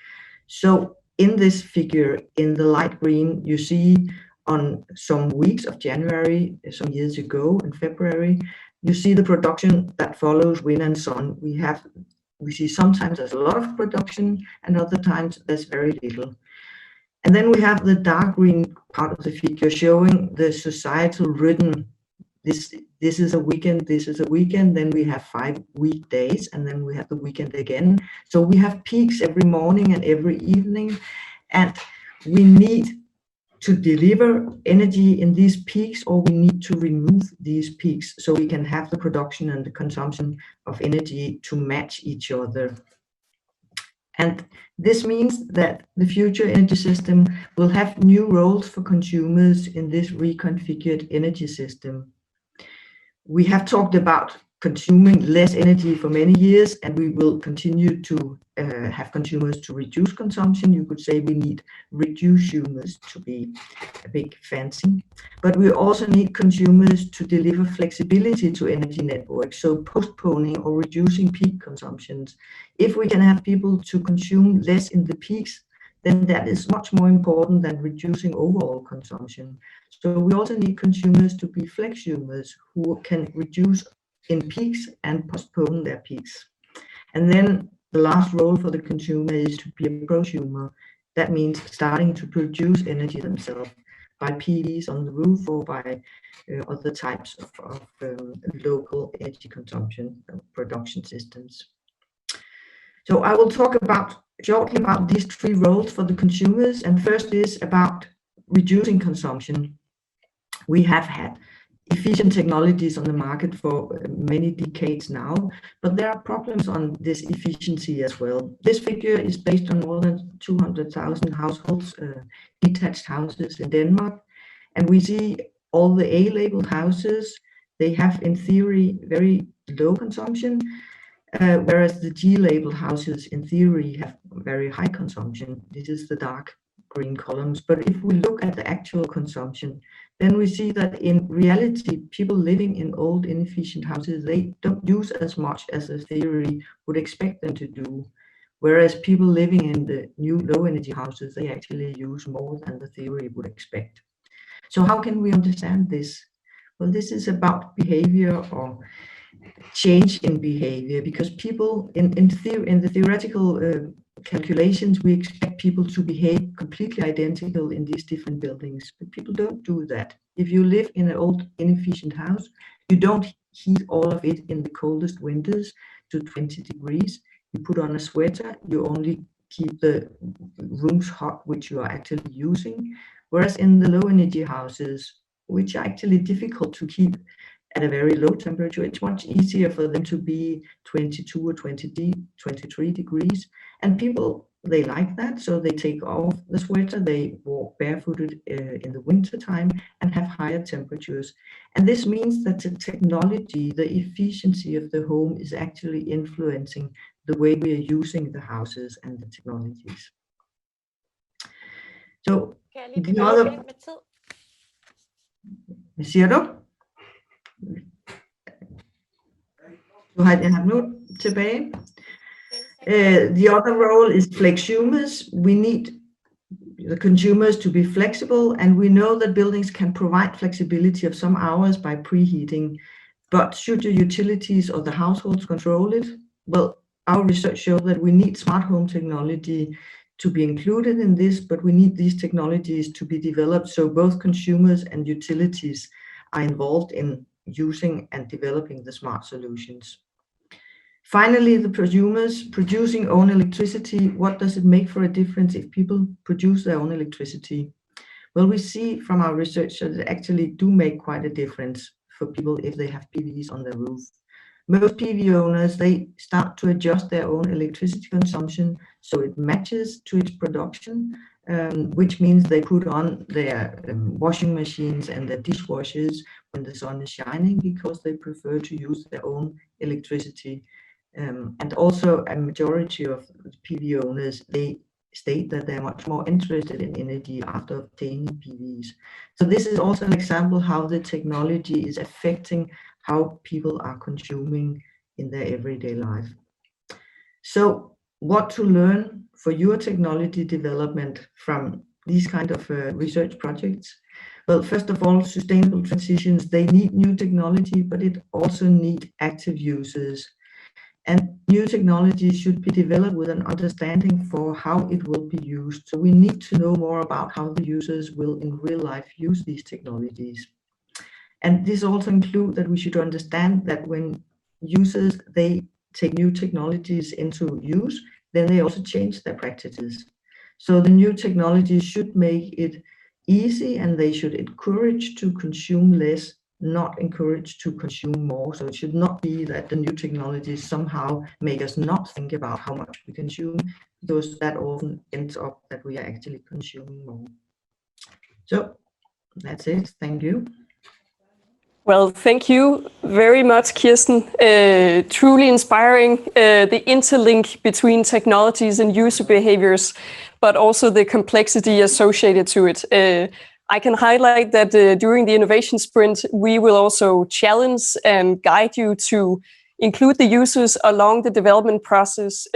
G: So in this figure, in the light green, you see on some weeks of January, some years ago in February, you see the production that follows wind and sun. We see sometimes there's a lot of production and other times there's very little. And then we have the dark green part of the figure showing the societal rhythm. This is a weekend, this is a weekend, then we have 5 weekdays, and then we have the weekend again. So we have peaks every morning and every evening, and we need to deliver energy in these peaks, or we need to remove these peaks so we can have the production and the consumption of energy to match each other. And this means that the future energy system will have new roles for consumers in this reconfigured energy system. We have talked about consuming less energy for many years, and we will continue to have consumers to reduce consumption. You could say we need reducers to be a big fancy, but we also need consumers to deliver flexibility to energy networks, so postponing or reducing peak consumptions. If we can have people to consume less in the peaks, then that is much more important than reducing overall consumption. So we also need consumers to be flexumers who can reduce in peaks and postpone their peaks. And then the last role for the consumer is to be a prosumer. That means starting to produce energy themselves by PVs on the roof or by other types of local energy consumption production systems. So I will talk shortly about these 3 roles for the consumers. And first is about reducing consumption. We have had efficient technologies on the market for many decades now, but there are problems on this efficiency as well. This figure is based on more than 200,000 households, detached houses in Denmark. And we see all the A-labeled houses, they have in theory very low consumption, whereas the G-labeled houses in theory have very high consumption. This is the dark green columns. But if we look at the actual consumption, then we see that in reality, people living in old inefficient houses, they don't use as much as the theory would expect them to do. Whereas people living in the new low energy houses, they actually use more than the theory would expect. So how can we understand this? Well, this is about behavior or change in behavior, because people in the theoretical calculations, we expect people to behave completely identical in these different buildings, but people don't do that. If you live in an old inefficient house, you don't heat all of it in the coldest winters to 20 degrees. You put on a sweater, you only keep the rooms hot which you are actually using. Whereas in the low energy houses, which are actually difficult to keep at a very low temperature, it's much easier for them to be 22 or 23 degrees. And people, they like that, so they take off the sweater, they walk barefooted in the winter time and have higher temperatures. And this means that the technology, the efficiency of the home is actually influencing the way we are using the houses and the technologies. So the other... Siger du? Du har nu tilbage. The other role is flexumers. We need the consumers to be flexible, and we know that buildings can provide flexibility of some hours by preheating, but should the utilities or the households control it? Well, our research showed that we need smart home technology to be included in this, but we need these technologies to be developed so both consumers and utilities are involved in using and developing the smart solutions. Finally, the prosumers producing own electricity. What does it make for a difference if people produce their own electricity? Well, we see from our research that it actually do make quite a difference for people if they have PVs on their roof. Most PV owners, they start to adjust their own electricity consumption so it matches to its production, which means they put on their washing machines and their dishwashers when the sun is shining because they prefer to use their own electricity. And also a majority of PV owners, they state that they're much more interested in energy after obtaining PVs. So this is also an example how the technology is affecting how people are consuming in their everyday life. So what to learn for your technology development from these kind of research projects? Well, first of all, sustainable transitions, they need new technology, but it also need active users. And new technology should be developed with an understanding for how it will be used. So we need to know more about how the users will in real life use these technologies. And this also includes that we should understand that when users, they take new technologies into use, then they also change their practices. So the new technologies should make it easy and they should encourage to consume less, not encourage to consume more. So it should not be that the new technologies somehow make us not think about how much we consume, because that often ends up that we are actually consuming more. So that's it. Thank you.
B: Well, thank you very much, Kirsten. Truly inspiring, the interlink between technologies and user behaviors, but also the complexity associated to it. I can highlight that during the innovation sprint, we will also challenge and guide you to include the users along the development process,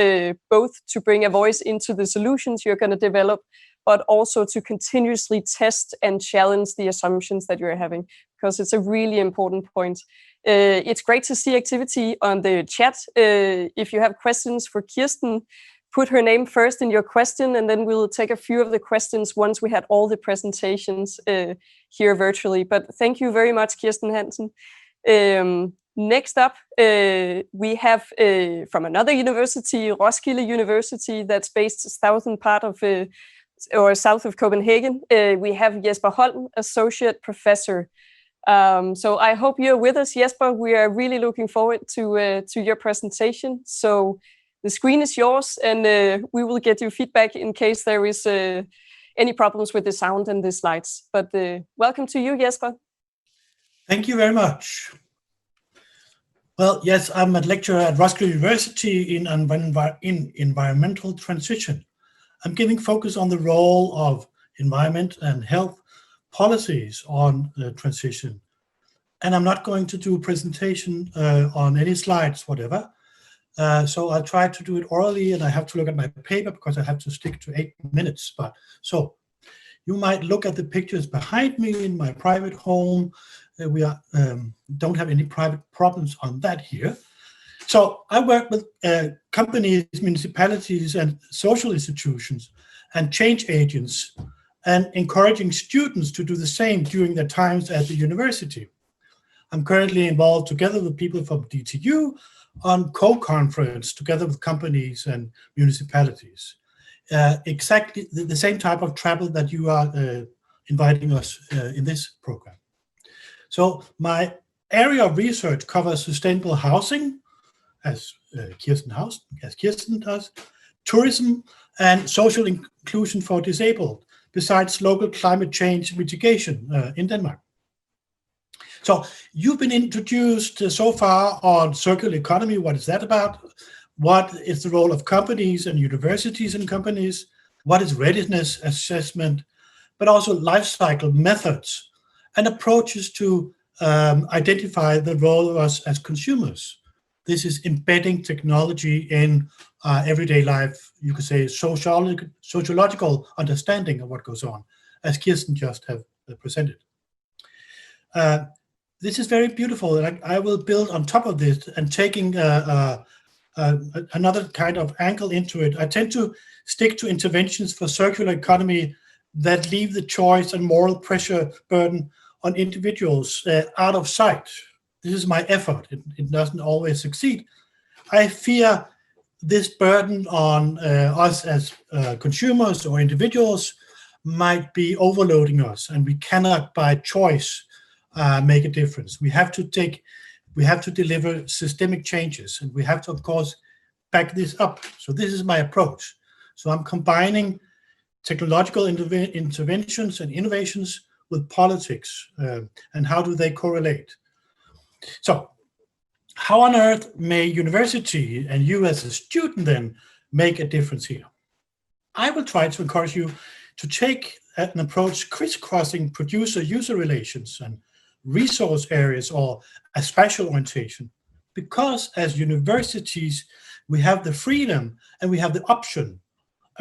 B: both to bring a voice into the solutions you're going to develop, but also to continuously test and challenge the assumptions that you're having, because it's a really important point. It's great to see activity on the chat. If you have questions for Kirsten, put her name first in your question, and then we'll take a few of the questions once we had all the presentations here virtually. But thank you very much, Kirsten Hansen. Next up, we have from another university, Roskilde University, that's based southern part of or south of Copenhagen. We have Jesper Holm, Associate Professor. So I hope you're with us, Jesper. We are really looking forward to your presentation. So the screen is yours, and we will get you feedback in case there is any problems with the sound and the slides. But welcome to you, Jesper.
H: Thank you very much. Well, yes, I'm a lecturer at Roskilde University in environmental transition. I'm giving focus on the role of environment and health policies on the transition. And I'm not going to do a presentation on any slides, whatever. So I'll try to do it orally, and I have to look at my paper because I have to stick to 8 minutes. But so you might look at the pictures behind me in my private home. We don't have any private problems on that here. So I work with companies, municipalities, and social institutions and change agents, and encouraging students to do the same during their times at the university. I'm currently involved together with people from DTU on co-conference together with companies and municipalities. Exactly the same type of travel that you are inviting us in this program. So my area of research covers sustainable housing, as Kirsten does, tourism, and social inclusion for disabled, besides local climate change mitigation in Denmark. So you've been introduced so far on circular economy. What is that about? What is the role of companies and universities in companies? What is readiness assessment? But also life cycle methods and approaches to identify the role of us as consumers. This is embedding technology in everyday life, you could say sociological understanding of what goes on, as Kirsten just have presented. This is very beautiful, and I will build on top of this and taking another kind of angle into it. I tend to stick to interventions for circular economy that leave the choice and moral pressure burden on individuals out of sight. This is my effort. It doesn't always succeed. I fear this burden on us as consumers or individuals might be overloading us, and we cannot by choice make a difference. We have to deliver systemic changes, and we have to, of course, back this up. So this is my approach. So I'm combining technological interventions and innovations with politics, and how do they correlate? So how on earth may university and you as a student then make a difference here? I will try to encourage you to take an approach crisscrossing producer-user relations and resource areas or a spatial orientation, because as universities, we have the freedom and we have the option,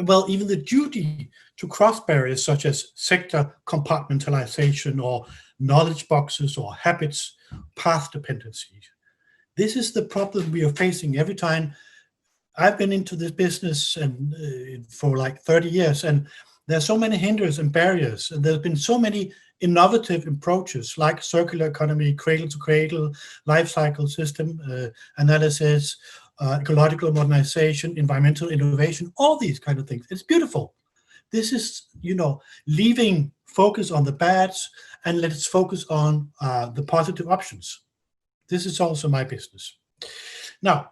H: well, even the duty to cross barriers such as sector compartmentalization or knowledge boxes or habits, path dependencies. This is the problem we are facing every time. I've been into this business and for like 30 years, and there's so many hindrances and barriers, and there's been so many innovative approaches like circular economy, cradle to cradle, life cycle system analysis, ecological modernization, environmental innovation, all these kind of things. It's beautiful. This is, leaving focus on the bads and let's focus on the positive options. This is also my business. Now,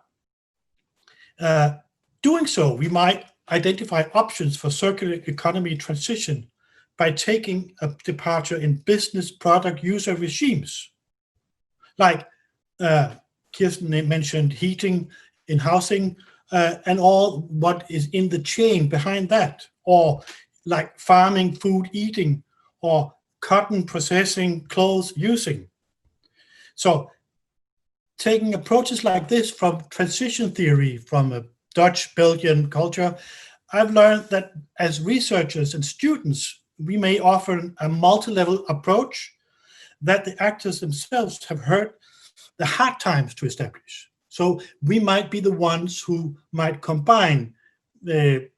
H: doing so, we might identify options for circular economy transition by taking a departure in business product user regimes. Like Kirsten mentioned, heating in housing and all what is in the chain behind that, or like farming, food eating, or cotton processing, clothes using. So taking approaches like this from transition theory, from a Dutch, Belgian culture, I've learned that as researchers and students, we may offer a multi-level approach that the actors themselves have heard the hard times to establish. So we might be the ones who might combine the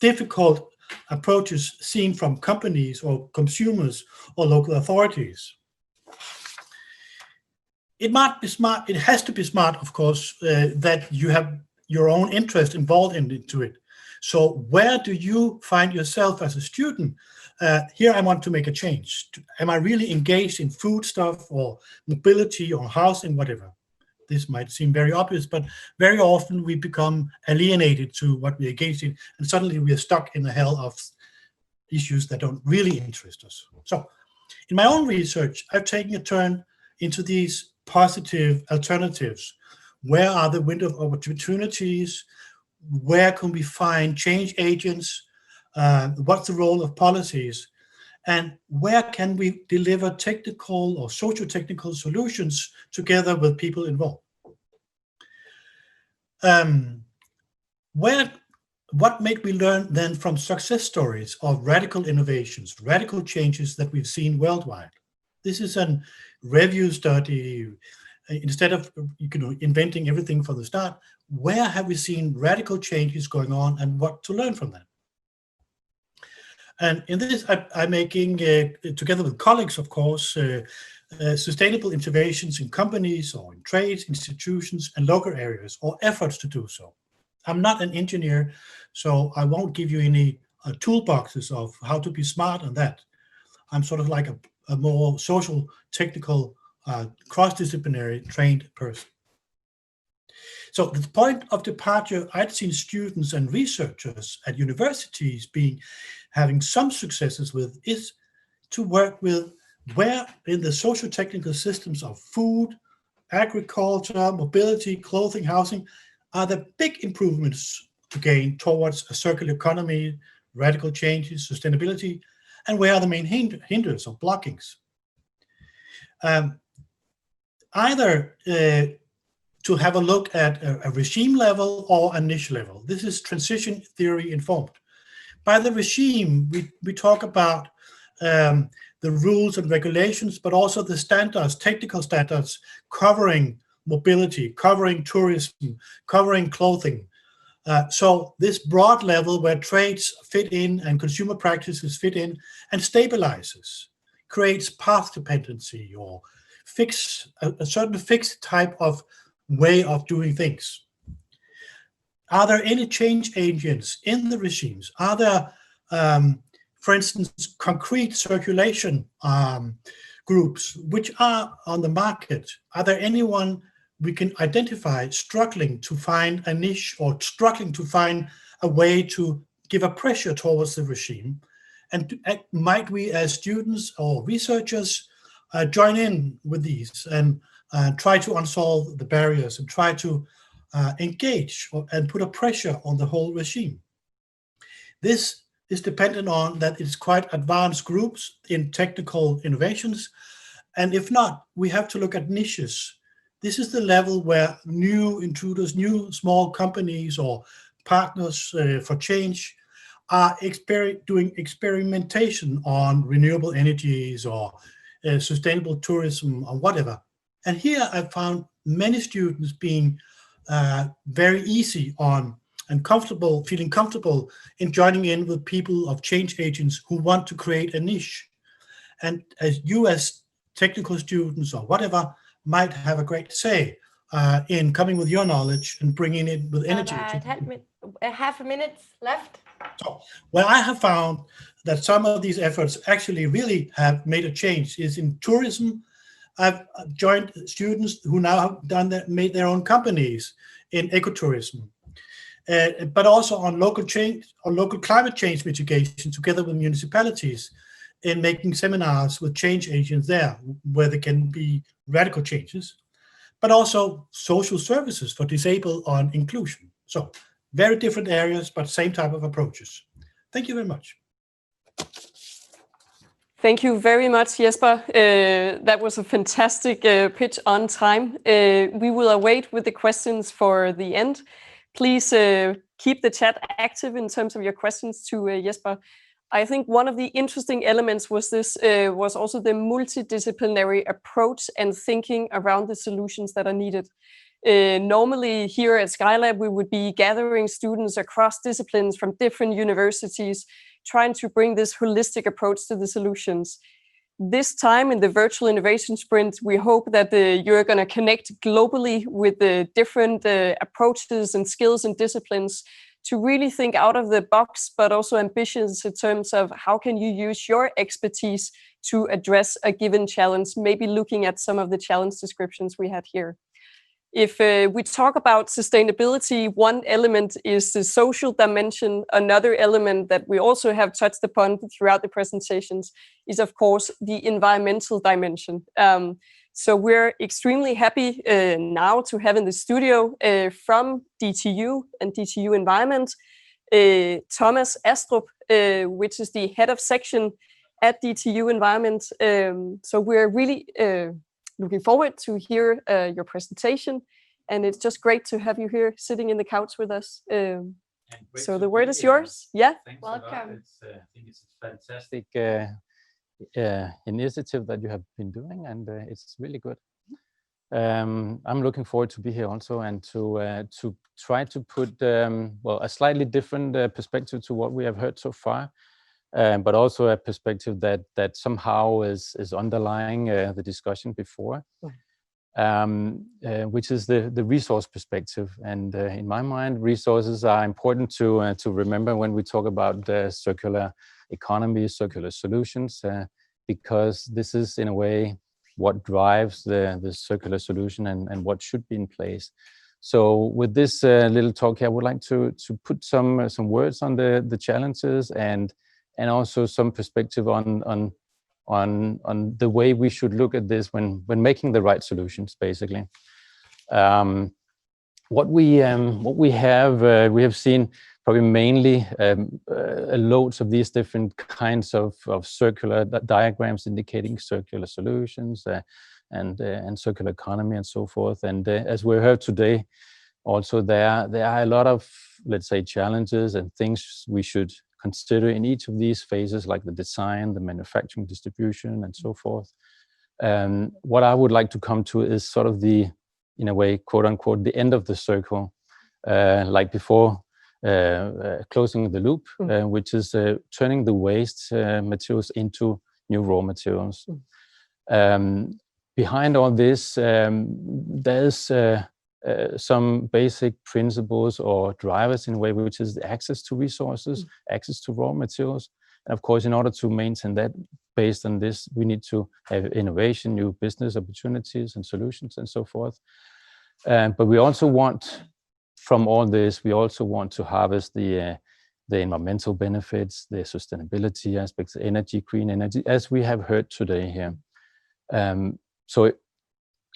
H: difficult approaches seen from companies or consumers or local authorities. It might be smart, it has to be smart, of course, that you have your own interest involved into it. So where do you find yourself as a student? Here I want to make a change. Am I really engaged in food stuff or mobility or housing, whatever? This might seem very obvious, but very often we become alienated to what we're engaged in, and suddenly we are stuck in the hell of issues that don't really interest us. So in my own research, I've taken a turn into these positive alternatives. Where are the window of opportunities? Where can we find change agents? What's the role of policies? And where can we deliver technical or socio-technical solutions together with people involved? What might we learn then from success stories of radical innovations, radical changes that we've seen worldwide? This is a review study. Instead of inventing everything from the start, where have we seen radical changes going on and what to learn from that? And in this, I'm making, together with colleagues, of course, sustainable interventions in companies or in trades, institutions, and local areas, or efforts to do so. I'm not an engineer, so I won't give you any toolboxes of how to be smart on that. I'm sort of like a more social, technical, cross-disciplinary trained person. So the point of departure I'd seen students and researchers at universities having some successes with is to work with where in the socio-technical systems of food, agriculture, mobility, clothing, housing, are the big improvements again towards a circular economy, radical changes, sustainability, and where are the main hindrances or blockings. Either to have a look at a regime level or a niche level. This is transition theory informed. By the regime, we talk about the rules and regulations, but also the standards, technical standards covering mobility, covering tourism, covering clothing. So this broad level where trades fit in and consumer practices fit in and stabilizes, creates path dependency or a certain fixed type of way of doing things. Are there any change agents in the regimes? Are there, for instance, concrete circulation groups which are on the market? Are there anyone we can identify struggling to find a niche or struggling to find a way to give a pressure towards the regime? And might we as students or researchers join in with these and try to unsolve the barriers and try to engage and put a pressure on the whole regime? This is dependent on that it's quite advanced groups in technical innovations. And if not, we have to look at niches. This is the level where new intruders, new small companies or partners for change are doing experimentation on renewable energies or sustainable tourism or whatever. And here I found many students being very easy on and comfortable, feeling comfortable in joining in with people of change agents who want to create a niche. And as you as technical students or whatever might have a great say in coming with your knowledge and bringing it with energy.
A: Half a minute left.
H: So where I have found that some of these efforts actually really have made a change is in tourism. I've joined students who now have done that, made their own companies in ecotourism, but also on local change, on local climate change mitigation together with municipalities in making seminars with change agents there where there can be radical changes, but also social services for disabled on inclusion. So very different areas, but same type of approaches. Thank you very much.
B: Thank you very much, Jesper. That was a fantastic pitch on time. We will await with the questions for the end. Please keep the chat active in terms of your questions to Jesper. I think one of the interesting elements was was also the multidisciplinary approach and thinking around the solutions that are needed. Normally here at Skylab, we would be gathering students across disciplines from different universities, trying to bring this holistic approach to the solutions. This time in the virtual innovation sprint, we hope that you're going to connect globally with the different approaches and skills and disciplines to really think out of the box, but also ambitious in terms of how can you use your expertise to address a given challenge, maybe looking at some of the challenge descriptions we had here. If we talk about sustainability, one element is the social dimension. Another element that we also have touched upon throughout the presentations is, of course, the environmental dimension. So we're extremely happy now to have in the studio from DTU and DTU Environment, Thomas Astrup, which is the head of section at DTU Environment. So we're really looking forward to hear your presentation, and it's just great to have you here sitting in the couch with us. So the word is yours. Yeah,
A: welcome.
I: I think it's a fantastic initiative that you have been doing, and it's really good. I'm looking forward to be here also and to try to put well, a slightly different perspective to what we have heard so far. But also a perspective that somehow is underlying the discussion before, which is the resource perspective. And in my mind, resources are important to remember when we talk about circular economy, circular solutions, because this is in a way what drives the circular solution and what should be in place. So with this little talk here, I would like to put some words on the challenges and also some perspective on the way we should look at this when making the right solutions, basically. What we have seen probably mainly loads of these different kinds of circular diagrams indicating circular solutions and circular economy and so forth. And as we heard today, also there are a lot of, let's say, challenges and things we should consider in each of these phases, like the design, the manufacturing, distribution, and so forth. What I would like to come to is sort of the, in a way, quote unquote, the end of the circle, like before closing the loop, which is turning the waste materials into new raw materials. Behind all this, there's some basic principles or drivers in a way, which is the access to resources, access to raw materials. And of course, in order to maintain that, based on this, we need to have innovation, new business opportunities and solutions and so forth. But we also want, from all this, we also want to harvest the environmental benefits, the sustainability aspects, energy, green energy, as we have heard today here. So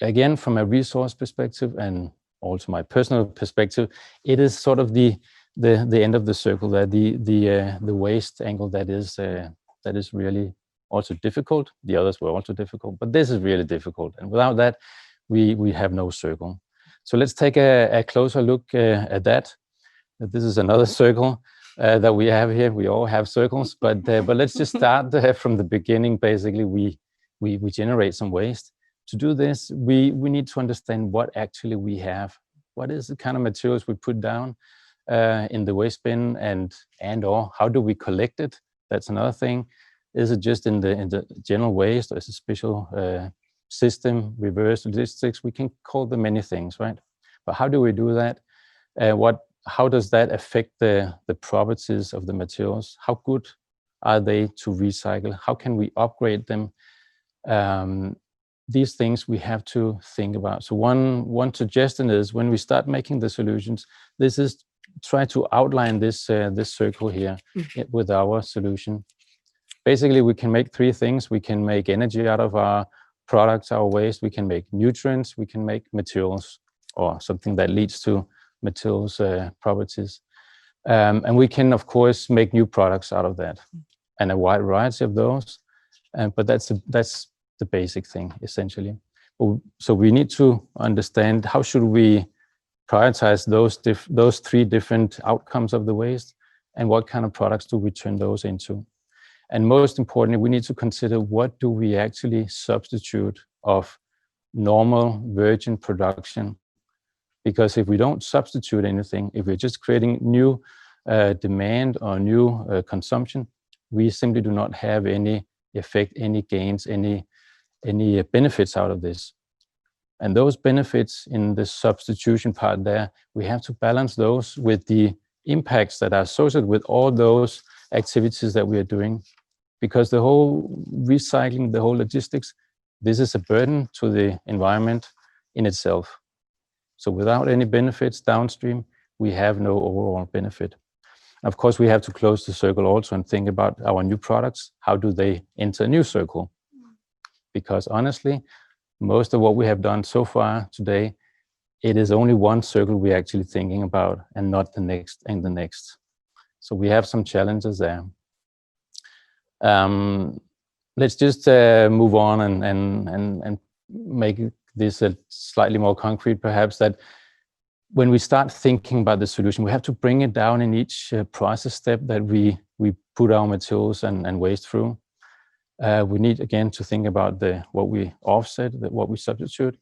I: again, from a resource perspective and also my personal perspective, it is sort of the end of the circle, that the waste angle that is really also difficult. The others were also difficult, but this is really difficult. And without that, we have no circle. So let's take a closer look at that. This is another circle that we have here. We all have circles, but let's just start from the beginning. Basically, we generate some waste. To do this, we need to understand what actually we have. What is the kind of materials we put down in the waste bin, and or how do we collect it? That's another thing. Is it just in the general waste, or is it a special system, reverse logistics? We can call them many things, right? But how do we do that? How does that affect the properties of the materials? How good are they to recycle? How can we upgrade them? These things we have to think about. So one suggestion is, when we start making the solutions, this is try to outline this circle here with our solution. Basically, we can make three things. We can make energy out of our products, our waste. We can make nutrients. We can make materials, or something that leads to materials properties. And we can, of course, make new products out of that, and a wide variety of those. But that's the basic thing, essentially. So we need to understand, how should we prioritize those three different outcomes of the waste, and what kind of products do we turn those into? And most importantly, we need to consider, what do we actually substitute of normal virgin production? Because if we don't substitute anything, if we're just creating new demand or new consumption, we simply do not have any effect, any gains, any benefits out of this. And those benefits in the substitution part there, we have to balance those with the impacts that are associated with all those activities that we are doing. Because the whole recycling, the whole logistics, this is a burden to the environment in itself. So without any benefits downstream, we have no overall benefit. Of course, we have to close the circle also and think about our new products. How do they enter a new circle? Because honestly, most of what we have done so far today, it is only one circle we're actually thinking about, and not the next and the next. So we have some challenges there. Let's just move on and make this slightly more concrete, perhaps, that when we start thinking about the solution, we have to bring it down in each process step that we put our materials and waste through. We need, again, to think about what we offset, what we substitute.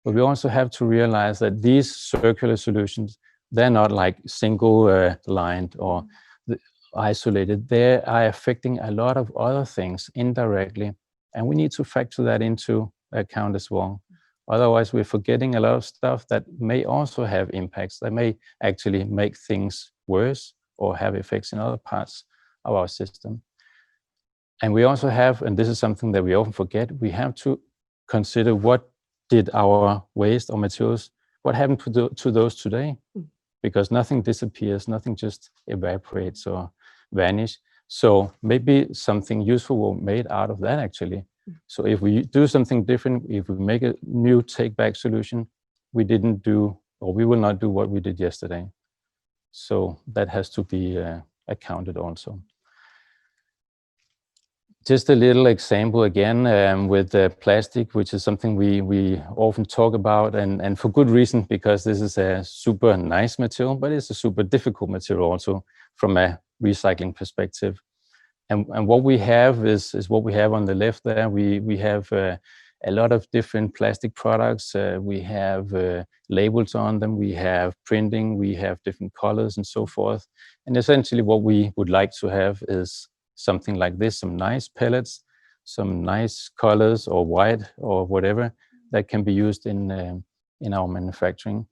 I: But we also have to realize that these circular solutions, they're not like single lined or isolated. They are affecting a lot of other things indirectly. And we need to factor that into account as well. Otherwise, we're forgetting a lot of stuff that may also have impacts, that may actually make things worse or have effects in other parts of our system. And we also have, and this is something that we often forget, we have to consider, what did our waste or materials, what happened to those today? Because nothing disappears, nothing just evaporates or vanish. So maybe something useful was made out of that, actually. So if we do something different, if we make a new take-back solution, we didn't do, or we will not do what we did yesterday. So that has to be accounted also. just a little example again with plastic, which is something we often talk about, and for good reason, because this is a super nice material, but it's a super difficult material also from a recycling perspective. And what we have is what we have on the left there. We have a lot of different plastic products. We have labels on them. We have printing. We have different colors and so forth. And essentially what we would like to have is something like this, some nice pellets, some nice colors or white or whatever that can be used in our manufacturing.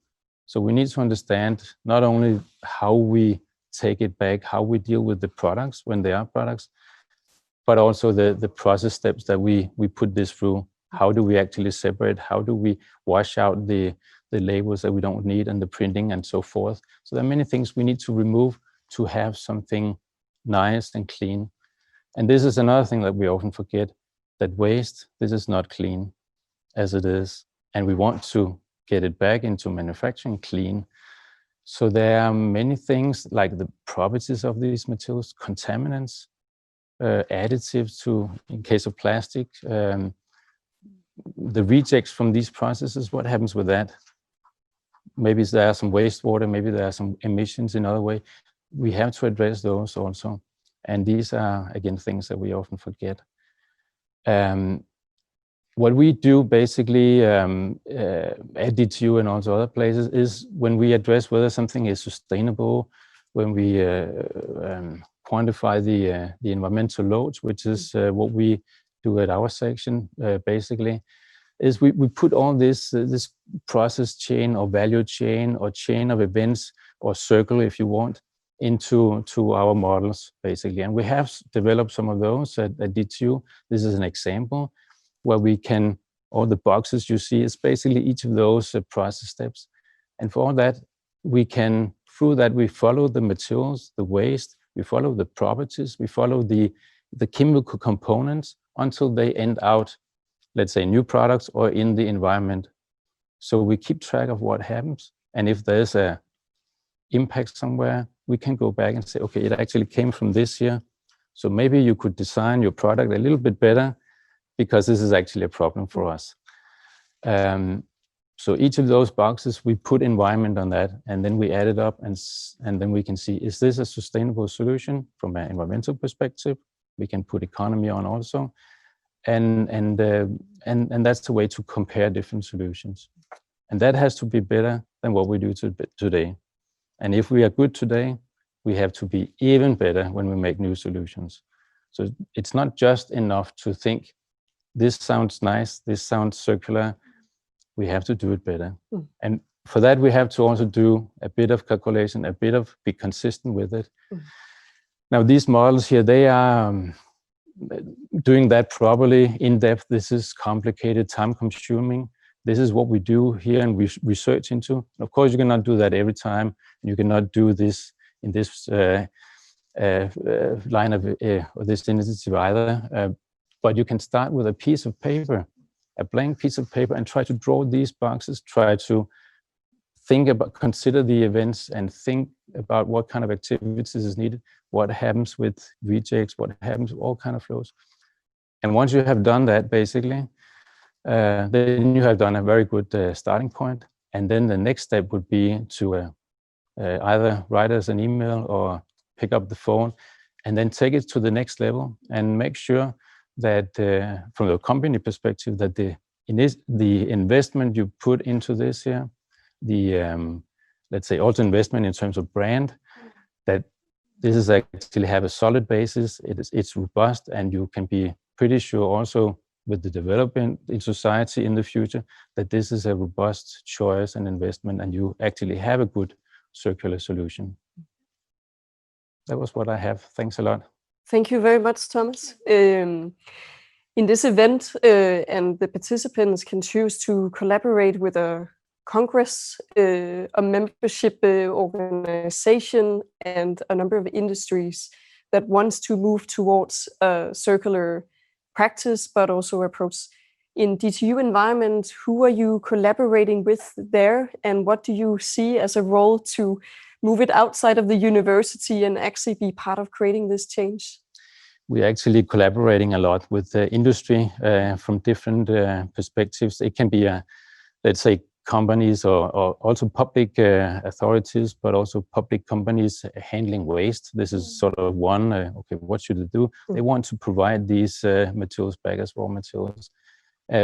I: So we need to understand not only how we take it back, how we deal with the products when they are products, but also the process steps that we put this through. How do we actually separate? How do we wash out the labels that we don't need and the printing and so forth? So there are many things we need to remove to have something nice and clean. And this is another thing that we often forget, that waste, this is not clean as it is. And we want to get it back into manufacturing clean. So there are many things like the properties of these materials, contaminants, additives to, in case of plastic, the rejects from these processes, what happens with that? Maybe there are some wastewater, maybe there are some emissions in other way. We have to address those also. And these are, again, things that we often forget. What we do basically at DTU and also other places is when we address whether something is sustainable, when we quantify the environmental loads, which is what we do at our section basically, is we put all this process chain or value chain or chain of events or circle, if you want, into our models basically. And we have developed some of those at DTU. This is an example where we can, all the boxes you see is basically each of those process steps. And for all that, we can, through that, we follow the materials, the waste, we follow the properties, we follow the chemical components until they end out, let's say, new products or in the environment. So we keep track of what happens. And if there's a impact somewhere, we can go back and say, okay, it actually came from this here. So maybe you could design your product a little bit better because this is actually a problem for us. So each of those boxes, we put environment on that, and then we add it up, and then we can see, is this a sustainable solution from an environmental perspective? We can put economy on also. And that's the way to compare different solutions. And that has to be better than what we do today. And if we are good today, we have to be even better when we make new solutions. So it's not just enough to think, this sounds nice, this sounds circular, we have to do it better. And for that, we have to also do a bit of calculation, a bit of be consistent with it. Now, these models here, they are doing that properly, in depth. This is complicated, time consuming. This is what we do here and we research into. And of course, you cannot do that every time. You cannot do this in this line of or this initiative either. But you can start with a piece of paper, a blank piece of paper, and try to draw these boxes, try to think about, consider the events and think about what kind of activities is needed, what happens with rejects, what happens with all kind of flows. And once you have done that, basically, then you have done a very good starting point. And then the next step would be to either write us an email or pick up the phone and then take it to the next level and make sure that from the company perspective, that the investment you put into this here, the let's say also investment in terms of brand, that this is actually have a solid basis, it's robust, and you can be pretty sure also with the development in society in the future that this is a robust choice and investment, and you actually have a good circular solution. That was what I have. Thanks a lot.
B: Thank you very much, Thomas. In this event, and the participants can choose to collaborate with a congress, a membership organization, and a number of industries that wants to move towards a circular practice, but also approach. In DTU environment, who are you collaborating with there, and what do you see as a role to move it outside of the university and actually be part of creating this change?
I: we're actually collaborating a lot with the industry from different perspectives. It can be, let's say, companies or also public authorities, but also public companies handling waste. This is sort of one, okay, what should they do? They want to provide these materials back as raw materials.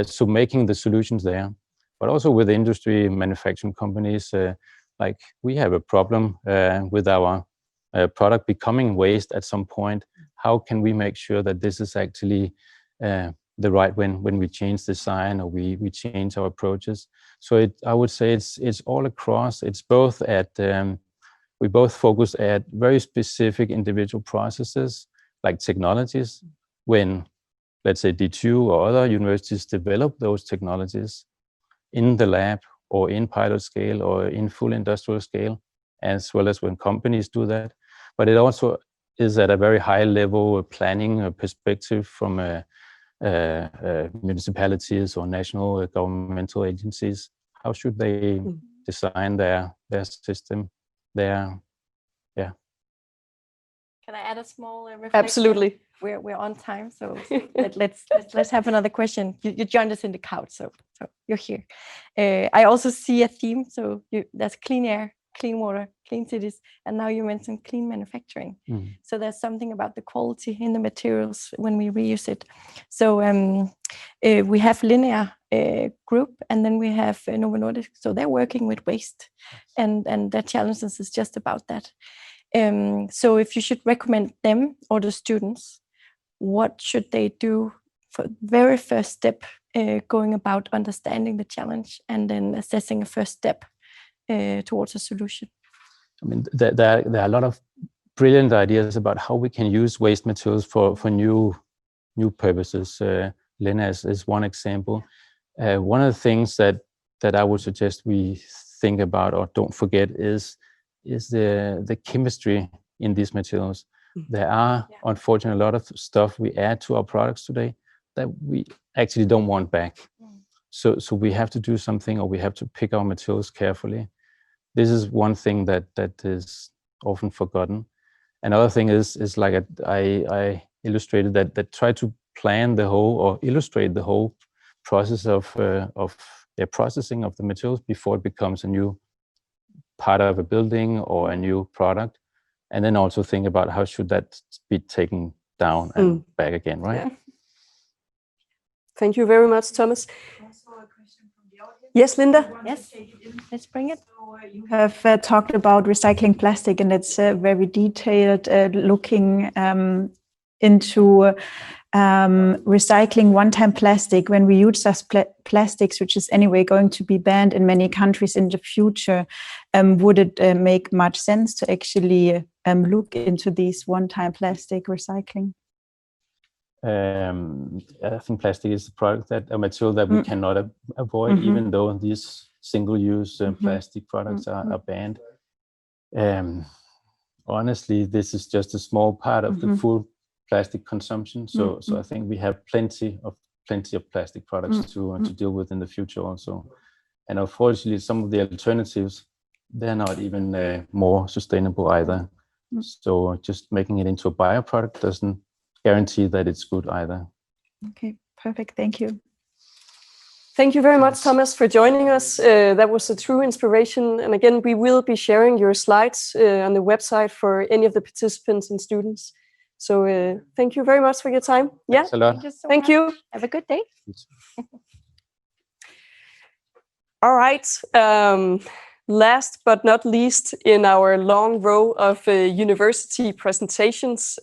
I: So making the solutions there, but also with industry manufacturing companies, like we have a problem with our product becoming waste at some point. How can we make sure that this is actually the right when we change design or we change our approaches? So I would say it's all across. It's both at we both focus at very specific individual processes like technologies. When, let's say, D2 or other universities develop those technologies in the lab or in pilot scale or in full industrial scale, as well as when companies do that. But it also is at a very high level planning perspective from municipalities or national governmental agencies. How should they design their system? Can
A: I add a small reflection?
B: Absolutely.
A: We're on time, so let's have another question. You joined us in the couch, so you're here. I also see a theme. So there's clean air, clean water, clean cities, and now you mentioned clean manufacturing. So there's something about the quality in the materials when we reuse it. So we have Linear Group, and then we have Novo Nordisk. So they're working with waste, and their challenges is just about that. So if you should recommend them or the students, what should they do for the very first step going about understanding the challenge and then assessing a first step towards a solution?
I: I mean, there are a lot of brilliant ideas about how we can use waste materials for new purposes. Lena is one example. One of the things that I would suggest we think about or don't forget is the chemistry in these materials. There are, unfortunately, a lot of stuff we add to our products today that we actually don't want back. So we have to do something, or we have to pick our materials carefully. This is one thing that is often forgotten. Another thing is like I illustrated that try to plan the whole or illustrate the whole process of processing of the materials before it becomes a new part of a building or a new product, and then also think about how should that be taken down and back again, right?
B: Yeah. Thank you very much, Thomas.
J: Also a question from the audience.
B: Yes, Linda.
A: Yes, let's bring it.
J: So you have talked about recycling plastic, and it's very detailed, looking into recycling one-time plastic. When we use such plastics, which is anyway going to be banned in many countries in the future, would it make much sense to actually look into these one-time plastic recycling?
I: I think plastic is a material that we cannot avoid, even though these single-use plastic products are banned. Honestly, this is just a small part of the full plastic consumption. So I think we have plenty of plastic products to deal with in the future also. And unfortunately, some of the alternatives, they're not even more sustainable either. So just making it into a bioproduct doesn't guarantee that it's good either.
J: Okay, perfect. Thank you.
B: Thank you very much, Thomas, for joining us. That was a true inspiration. And again, we will be sharing your slides on the website for any of the participants and students. So thank you very much for your time.
I: Thanks a lot.
A: Thank you so
B: Thank
A: much.
B: you.
A: Have a good day.
B: All right. Last but not least, in our long row of university presentations,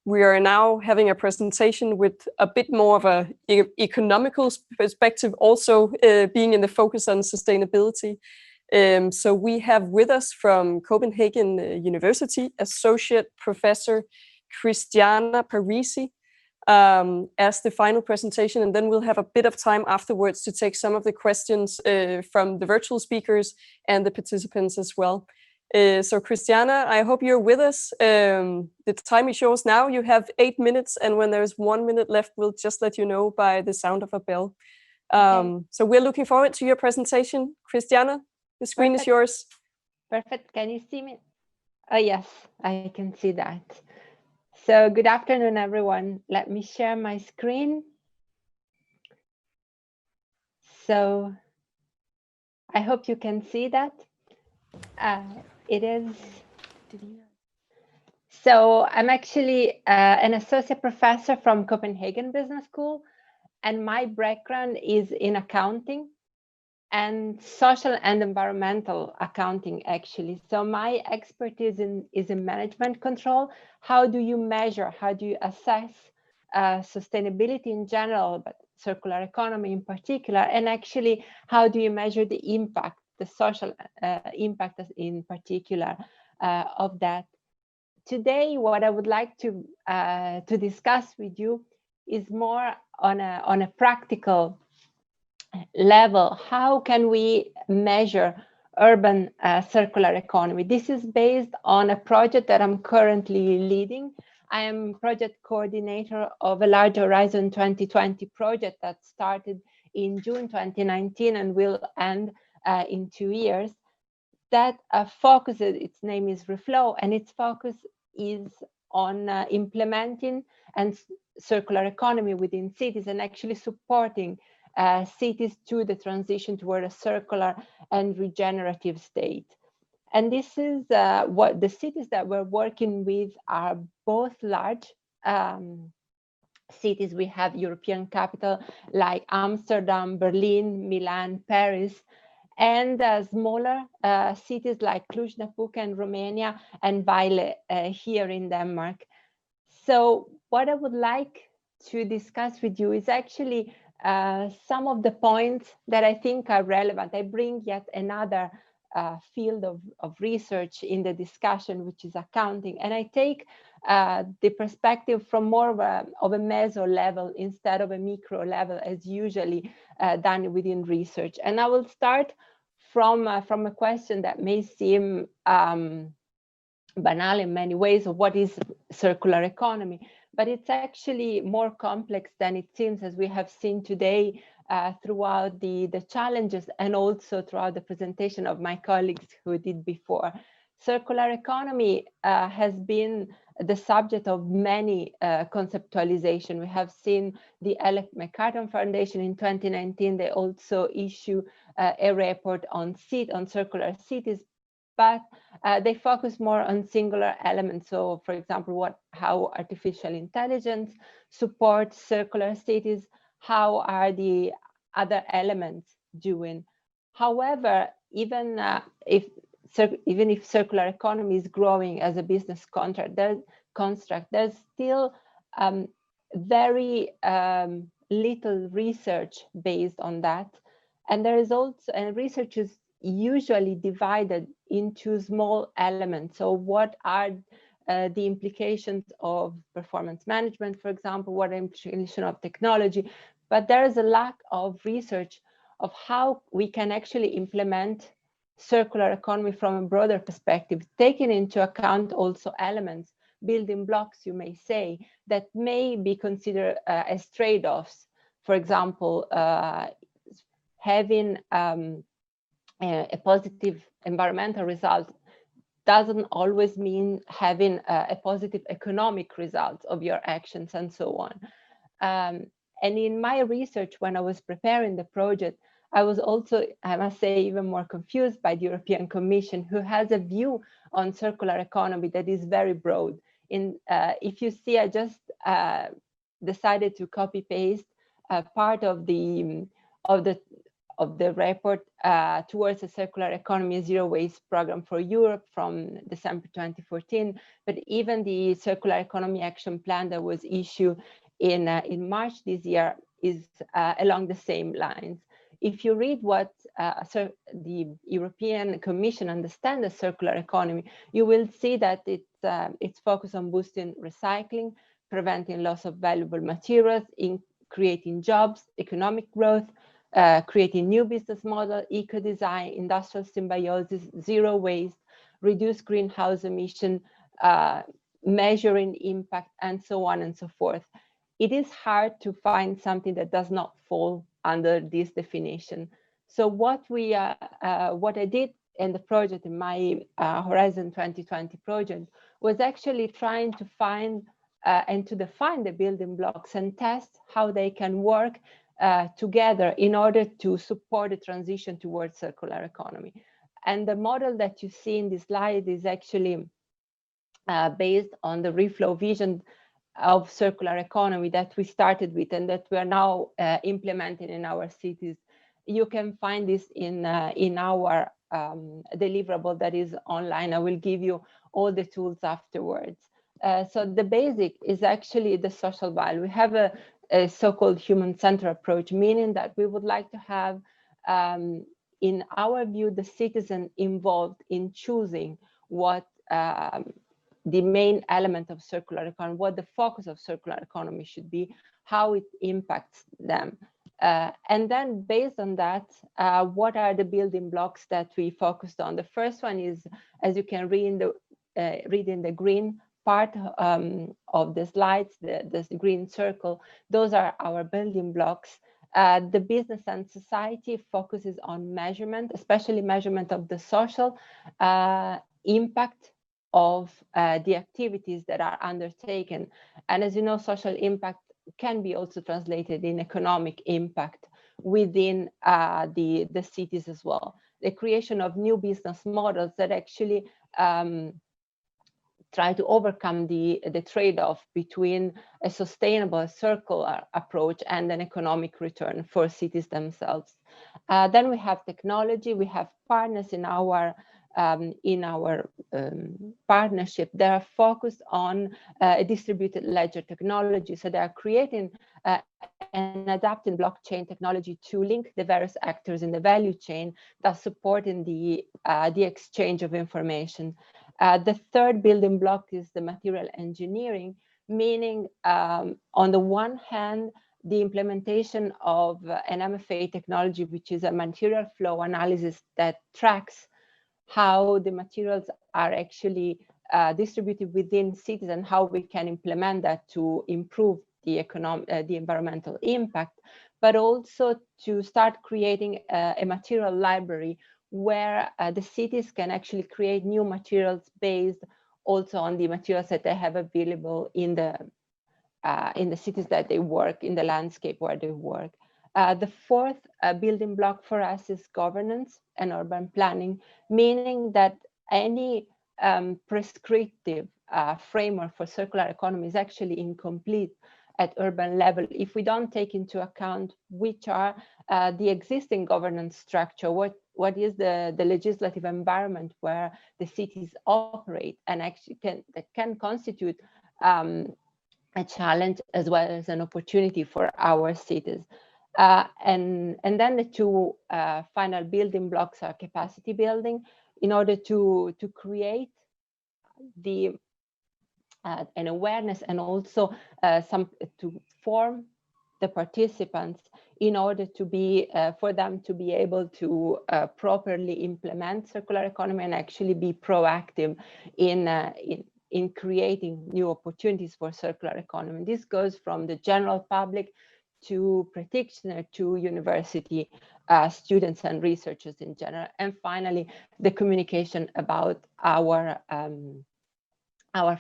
B: we are now having a presentation with a bit more of an economical perspective, also being in the focus on sustainability. So we have with us from Copenhagen University, Associate Professor Christiana Parisi, as the final presentation, and then we'll have a bit of time afterwards to take some of the questions from the virtual speakers and the participants as well. So Christiana, I hope you're with us. The time is yours now. You have 8 minutes, and when there's 1 minute left, we'll just let you know by the sound of a bell. So we're looking forward to your presentation. Christiana, the screen is yours.
K: Perfect. Can you see me? Oh, yes, I can see that. So good afternoon, everyone. Let me share my screen. So I hope you can see that. It is. So I'm actually an associate professor from Copenhagen Business School, and my background is in accounting and social and environmental accounting, actually. So my expertise is in management control. How do you measure, how do you assess sustainability in general, but circular economy in particular, and actually how do you measure the impact, the social impact in particular of that. Today, what I would like to discuss with you is more on a practical level. How can we measure urban circular economy? This is based on a project that I'm currently leading. I am project coordinator of a large Horizon 2020 project that started in June 2019 and will end in 2 years. That focuses, its name is Reflow, and its focus is on implementing and circular economy within cities and actually supporting cities to the transition toward a circular and regenerative state. And this is what the cities that we're working with are both large cities. We have European capital like Amsterdam, Berlin, Milan, Paris, and smaller cities like Cluj-Napoca in Romania and Vejle here in Denmark. So what I would like to discuss with you is actually some of the points that I think are relevant. I bring yet another field of research in the discussion, which is accounting, and I take the perspective from more of a meso level instead of a micro level as usually done within research. And I will start from a question that may seem banal in many ways of what is circular economy, but it's actually more complex than it seems, as we have seen today throughout the challenges and also throughout the presentation of my colleagues who did before. Circular economy has been the subject of many conceptualization. We have seen the Ellen MacArthur Foundation in 2019. They also issue a report on circular cities, but they focus more on singular elements. So, for example, how artificial intelligence supports circular cities, how are the other elements doing. However, even if circular economy is growing as a business construct, there's still very little research based on that. And there is also, and research is usually divided into small elements. So what are the implications of performance management, for example, what are the implications of technology? But there is a lack of research of how we can actually implement circular economy from a broader perspective, taking into account also elements, building blocks, you may say, that may be considered as trade-offs. For example, having a positive environmental result doesn't always mean having a positive economic result of your actions and so on. And in my research, when I was preparing the project, I was also, I must say, even more confused by the European Commission, who has a view on circular economy that is very broad. If you see, I just decided to copy paste part of the report towards a circular economy zero waste program for Europe from December 2014, but even the circular economy action plan that was issued in March this year is along the same lines. If you read what the European Commission understands as circular economy, you will see that it's focused on boosting recycling, preventing loss of valuable materials, in creating jobs, economic growth, creating new business model, eco-design, industrial symbiosis, zero waste, reduce greenhouse emission, measuring impact, and so on and so forth. It is hard to find something that does not fall under this definition. So what I did in the project, in my Horizon 2020 project, was actually trying to find and to define the building blocks and test how they can work together in order to support the transition towards circular economy. And the model that you see in this slide is actually based on the reflow vision of circular economy that we started with and that we are now implementing in our cities. You can find this in our deliverable that is online. I will give you all the tools afterwards. So the basic is actually the social value. We have a so-called human-centered approach, meaning that we would like to have, in our view, the citizen involved in choosing what the main element of circular economy, what the focus of circular economy should be, how it impacts them. And then based on that, what are the building blocks that we focused on? The first one is, as you can read in the green part of the slides, the green circle, those are our building blocks. The business and society focuses on measurement, especially measurement of the social impact of the activities that are undertaken. And as you know, social impact can be also translated in economic impact within the cities as well. The creation of new business models that actually try to overcome the trade-off between a sustainable circular approach and an economic return for cities themselves. Then we have technology, we have partners in our partnership that are focused on a distributed ledger technology. So they are creating and adapting blockchain technology to link the various actors in the value chain, thus supporting the exchange of information. The third building block is the material engineering, meaning on the one hand, the implementation of an MFA technology, which is a material flow analysis that tracks how the materials are actually distributed within cities and how we can implement that to improve the environmental impact, but also to start creating a material library where the cities can actually create new materials based also on the materials that they have available in the cities that they work, in the landscape where they work. The fourth building block for us is governance and urban planning, meaning that any prescriptive framework for circular economy is actually incomplete at urban level if we don't take into account which are the existing governance structure, what is the legislative environment where the cities operate, and actually can constitute a challenge as well as an opportunity for our cities. And then the two final building blocks are capacity building in order to create an awareness and also to form the participants in order to be for them to be able to properly implement circular economy and actually be proactive in creating new opportunities for circular economy. This goes from the general public to practitioners to university students and researchers in general. And finally, the communication about our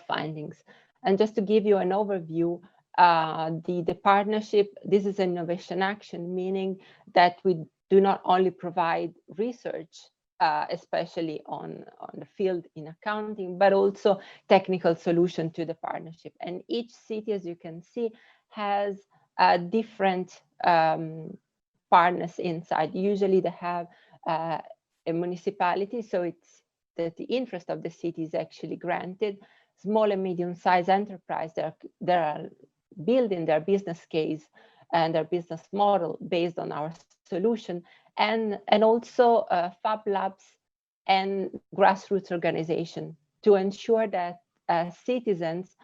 K: findings. And just to give you an overview, the partnership, this is an innovation action, meaning that we do not only provide research, especially on the field in accounting, but also technical solution to the partnership. And each city, as you can see, has different partners inside. Usually they have a municipality, so it's that the interest of the city is actually granted. Small and medium-sized enterprise, they are building their business case and their business model based on our solution, and also Fab Labs and grassroots organization to ensure that citizens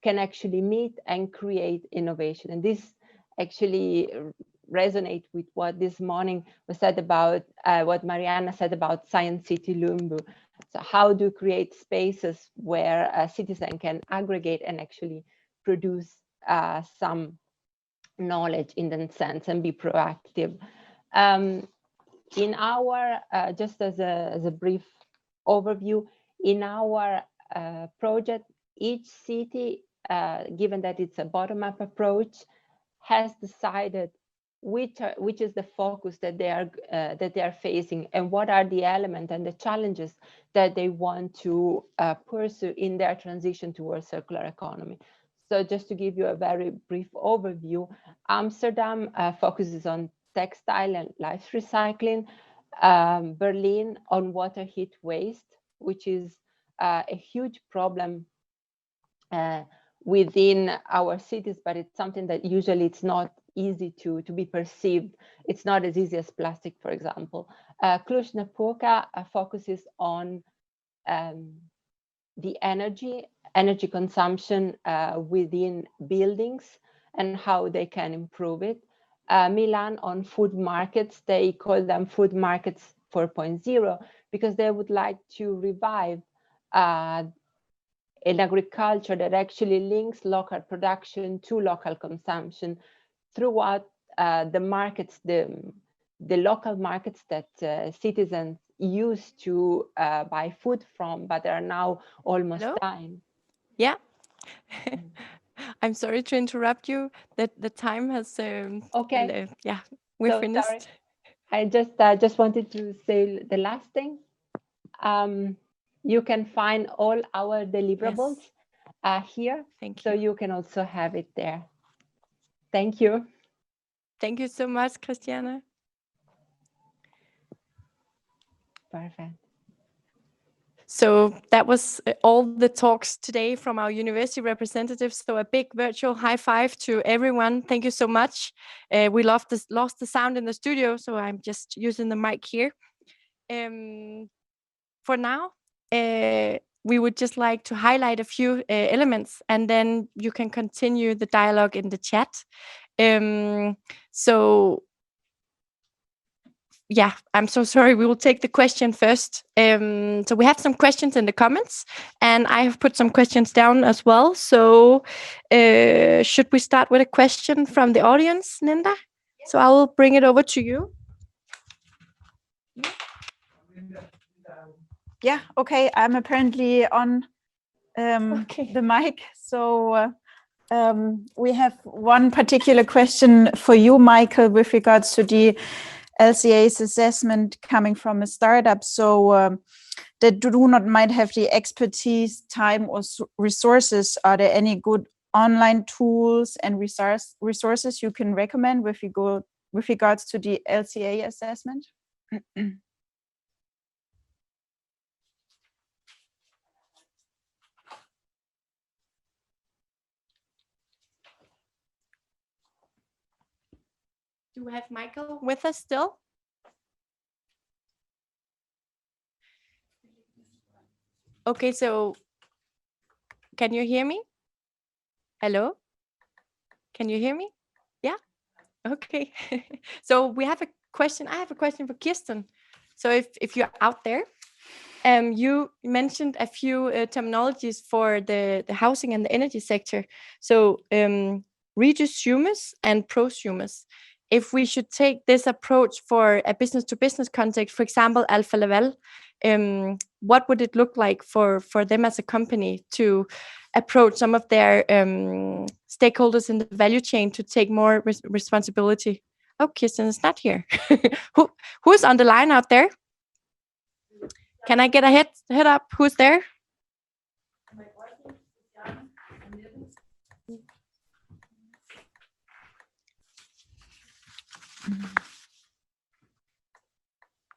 K: can actually meet and create innovation. And this actually resonate with what this morning was said about what Mariana said about Science City Lumbu. So how do you create spaces where a citizen can aggregate and actually produce some knowledge in that sense and be proactive? In our, just as a brief overview, in our project, each city given that it's a bottom-up approach, has decided which is the focus that they are facing, and what are the elements and the challenges that they want to pursue in their transition towards circular economy. So just to give you a very brief overview, Amsterdam focuses on textile and life recycling, Berlin on water heat waste, which is a huge problem within our cities, but it's something that usually it's not easy to be perceived. It's not as easy as plastic, for example. Cluj-Napoca focuses on the energy consumption within buildings and how they can improve it. Milan on food markets, they call them food markets 4.0 because they would like to revive an agriculture that actually links local production to local consumption throughout the markets, the local markets that citizens used to buy food from, but are now almost dying.
A: Yeah. I'm sorry to interrupt you. That the time has
K: okay.
A: Yeah, we're
K: so
A: finished.
K: Sorry. I just wanted to say the last thing. You can find all our deliverables here.
A: Thank you.
K: So you can also have it there. Thank you.
A: Thank you so much, Christiane.
K: Perfect.
A: So that was all the talks today from our university representatives. So a big virtual high five to everyone. Thank you so much. We lost the sound in the studio, so I'm just using the mic here. For now, we would just like to highlight a few elements, and then you can continue the dialogue in the chat. So yeah, I'm so sorry. We will take the question first. So we have some questions in the comments, and I have put some questions down as well. So should we start with a question from the audience, Linda? So I will bring it over to you.
J: Yeah, okay. I'm apparently on the mic. So we have one particular question for you, Michael, with regards to the LCA's assessment coming from a startup. So that do not might have the expertise, time, or resources. Are there any good online tools and resources you can recommend with regards to the LCA assessment?
A: Do we have Michael with us still? Okay, so can you hear me? Hello? Can you hear me? Yeah? Okay. So we have a question. I have a question for Kirsten. So if you're out there, you mentioned a few terminologies for the housing and the energy sector. So reducers and prosumers. If we should take this approach for a business-to-business context, for example, Alfa Laval, what would it look like for them as a company to approach some of their stakeholders in the value chain to take more responsibility? Oh, Kirsten is not here. Who's on the line out there? Can I get a head up? Who's there?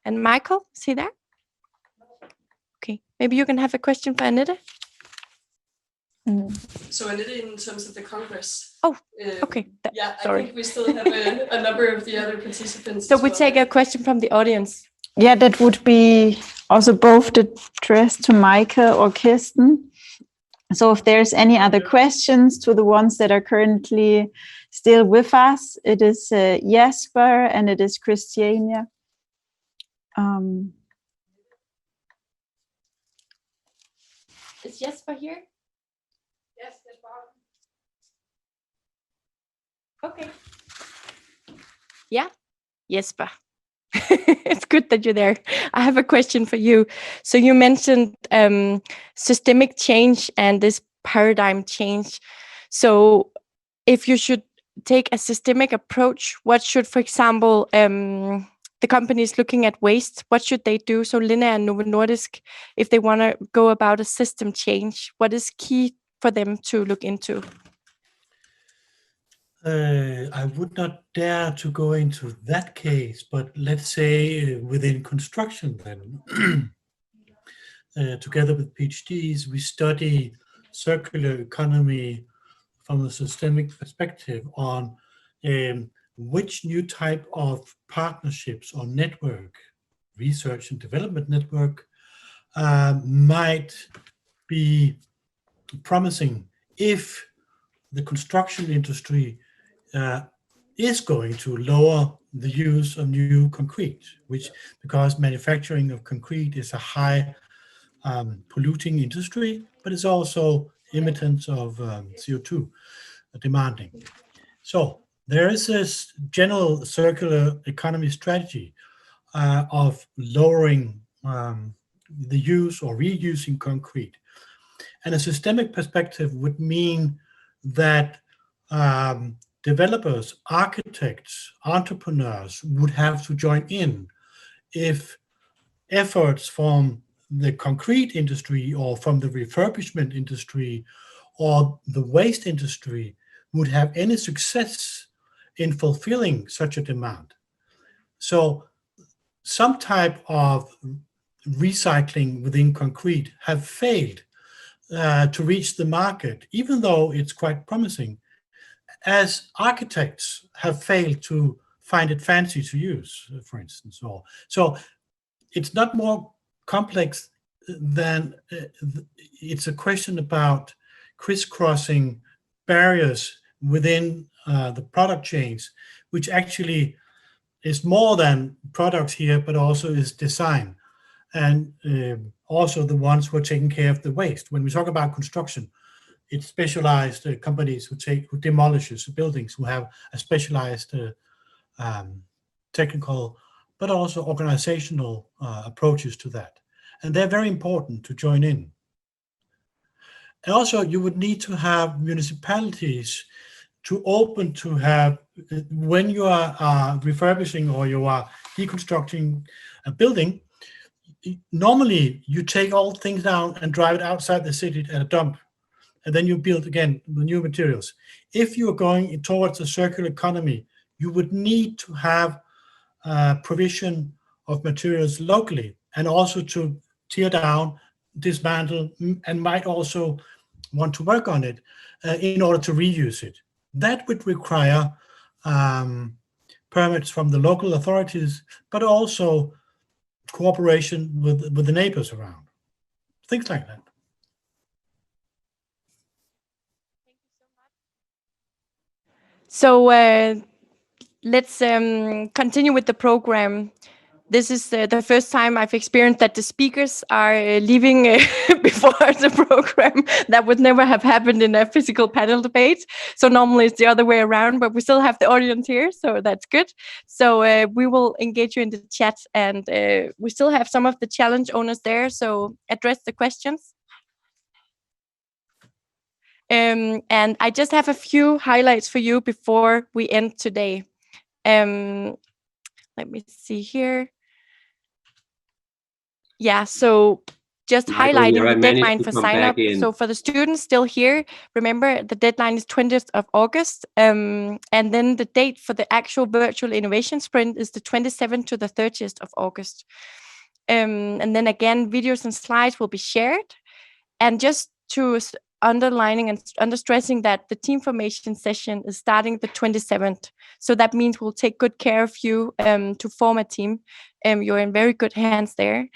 A: And Michael, is he there? Okay, maybe you can have a question for Annette.
B: So Annette, in terms of the Congress.
A: Oh, okay.
B: Yeah,
A: sorry.
B: I think we still have a number of the other participants.
A: So we take a question from the audience.
J: Yeah, that would be also both addressed to Michael or Kirsten. So if there's any other questions to the ones that are currently still with us, it is Jesper and it is Christiania.
A: Is Jesper here?
B: Yes, Jesper.
A: Okay. Yeah, Jesper. It's good that you're there. I have a question for you. So you mentioned systemic change and this paradigm change. So if you should take a systemic approach, what should, for example, the companies looking at waste, what should they do? So Linde and Novo Nordisk, if they want to go about a system change, what is key for them to look into?
H: I would not dare to go into that case, but let's say within construction then, together with PhDs, we study circular economy from a systemic perspective on which new type of partnerships or network, research and development network, might be promising if the construction industry is going to lower the use of new concrete, which, because manufacturing of concrete is a high polluting industry, but it's also emittance of CO2 demanding. So there is this general circular economy strategy of lowering the use or reusing concrete. And a systemic perspective would mean that developers, architects, entrepreneurs would have to join in if efforts from the concrete industry or from the refurbishment industry or the waste industry would have any success in fulfilling such a demand. So some type of recycling within concrete have failed to reach the market, even though it's quite promising, as architects have failed to find it fancy to use, for instance. So it's not more complex than it's a question about crisscrossing barriers within the product chains, which actually is more than products here, but also is design. And also the ones who are taking care of the waste. When we talk about construction, it's specialized companies who demolishes buildings, who have a specialized technical, but also organizational approaches to that. And they're very important to join in. And also you would need to have municipalities to open to have, when you are refurbishing or you are deconstructing a building, normally you take all things down and drive it outside the city at a dump, and then you build again with new materials. If you are going towards a circular economy, you would need to have provision of materials locally, and also to tear down, dismantle, and might also want to work on it in order to reuse it. That would require permits from the local authorities, but also cooperation with the neighbors around. Things like that.
A: So let's continue with the program. This is the first time I've experienced that the speakers are leaving before the program. That would never have happened in a physical panel debate. So normally it's the other way around, but we still have the audience here, so that's good. So we will engage you in the chat, and we still have some of the challenge owners there, so address the questions. And I just have a few highlights for you before we end today. Let me see here. Yeah, so just highlighting the deadline for sign up. So for the students still here, remember the deadline is 20th of August. And then the date for the actual virtual innovation sprint is the 27th to the 30th of August. And then again, videos and slides will be shared. And just to underlining and understressing that the team formation session is starting the 27th. So that means we'll take good care of you to form a team. You're in very good hands there.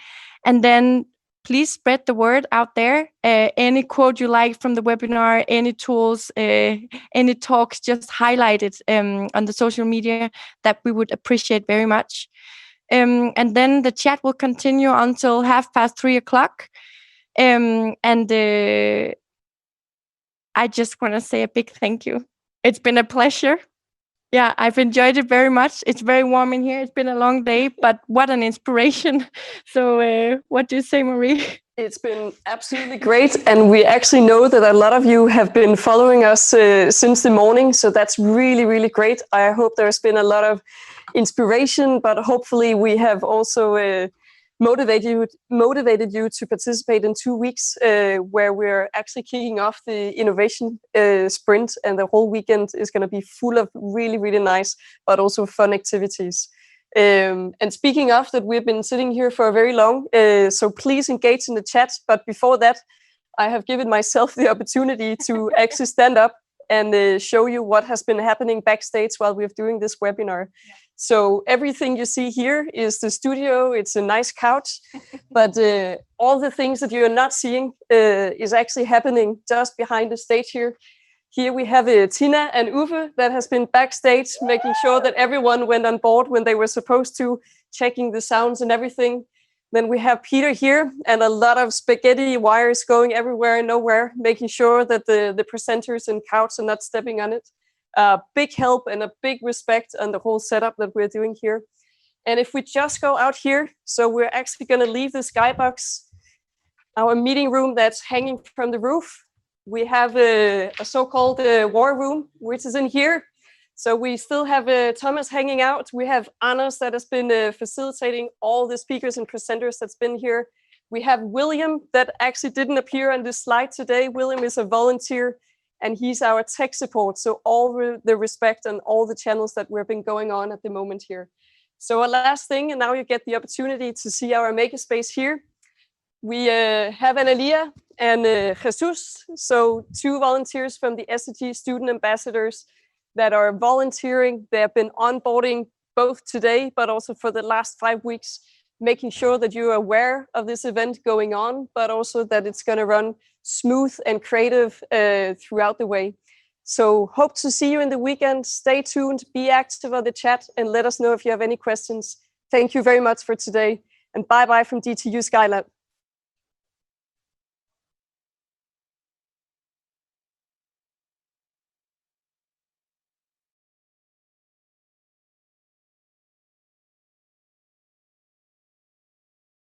A: And then please spread the word out there. Any quote you like from the webinar, any tools, any talks, just highlight it on the social media. That we would appreciate very much. And then the chat will continue until 3:30. I just want to say a big thank you. It's been a pleasure. Yeah, I've enjoyed it very much. It's very warm in here. It's been a long day, but what an inspiration. So what do you say, Marie?
B: It's been absolutely great, and we actually know that a lot of you have been following us since the morning, so that's really, really great. I hope there's been a lot of inspiration, but hopefully we have also motivated you to participate in 2 weeks where we're actually kicking off the innovation sprint, and the whole weekend is going to be full of really, really nice but also fun activities. And speaking of that, we've been sitting here for very long, so please engage in the chat. But before that, I have given myself the opportunity to actually stand up and show you what has been happening backstage while we're doing this webinar. So everything you see here is the studio. It's a nice couch, but all the things that you're not seeing is actually happening just behind the stage here. Here we have Tina and Uwe that has been backstage, making sure that everyone went on board when they were supposed to, checking the sounds and everything. Then we have Peter here, and a lot of spaghetti wires going everywhere and nowhere, making sure that the presenters and couch are not stepping on it. Big help and a big respect on the whole setup that we're doing here. And if we just go out here, so we're actually going to leave the skybox, our meeting room that's hanging from the roof. We have a so-called war room, which is in here. So we still have Thomas hanging out. We have Anders that has been facilitating all the speakers and presenters that's been here. We have William that actually didn't appear on this slide today. William is a volunteer, and he's our tech support. So all the respect on all the channels that we've been going on at the moment here. So a last thing, and now you get the opportunity to see our makerspace here. We have Analia and Jesus, so 2 volunteers from the SDG student ambassadors that are volunteering. They have been onboarding both today, but also for the last 5 weeks, making sure that you're aware of this event going on, but also that it's going to run smooth and creative throughout the way. So hope to see you in the weekend. Stay tuned, be active on the chat, and let us know if you have any questions. Thank you very much for today, and bye-bye from DTU Skylab.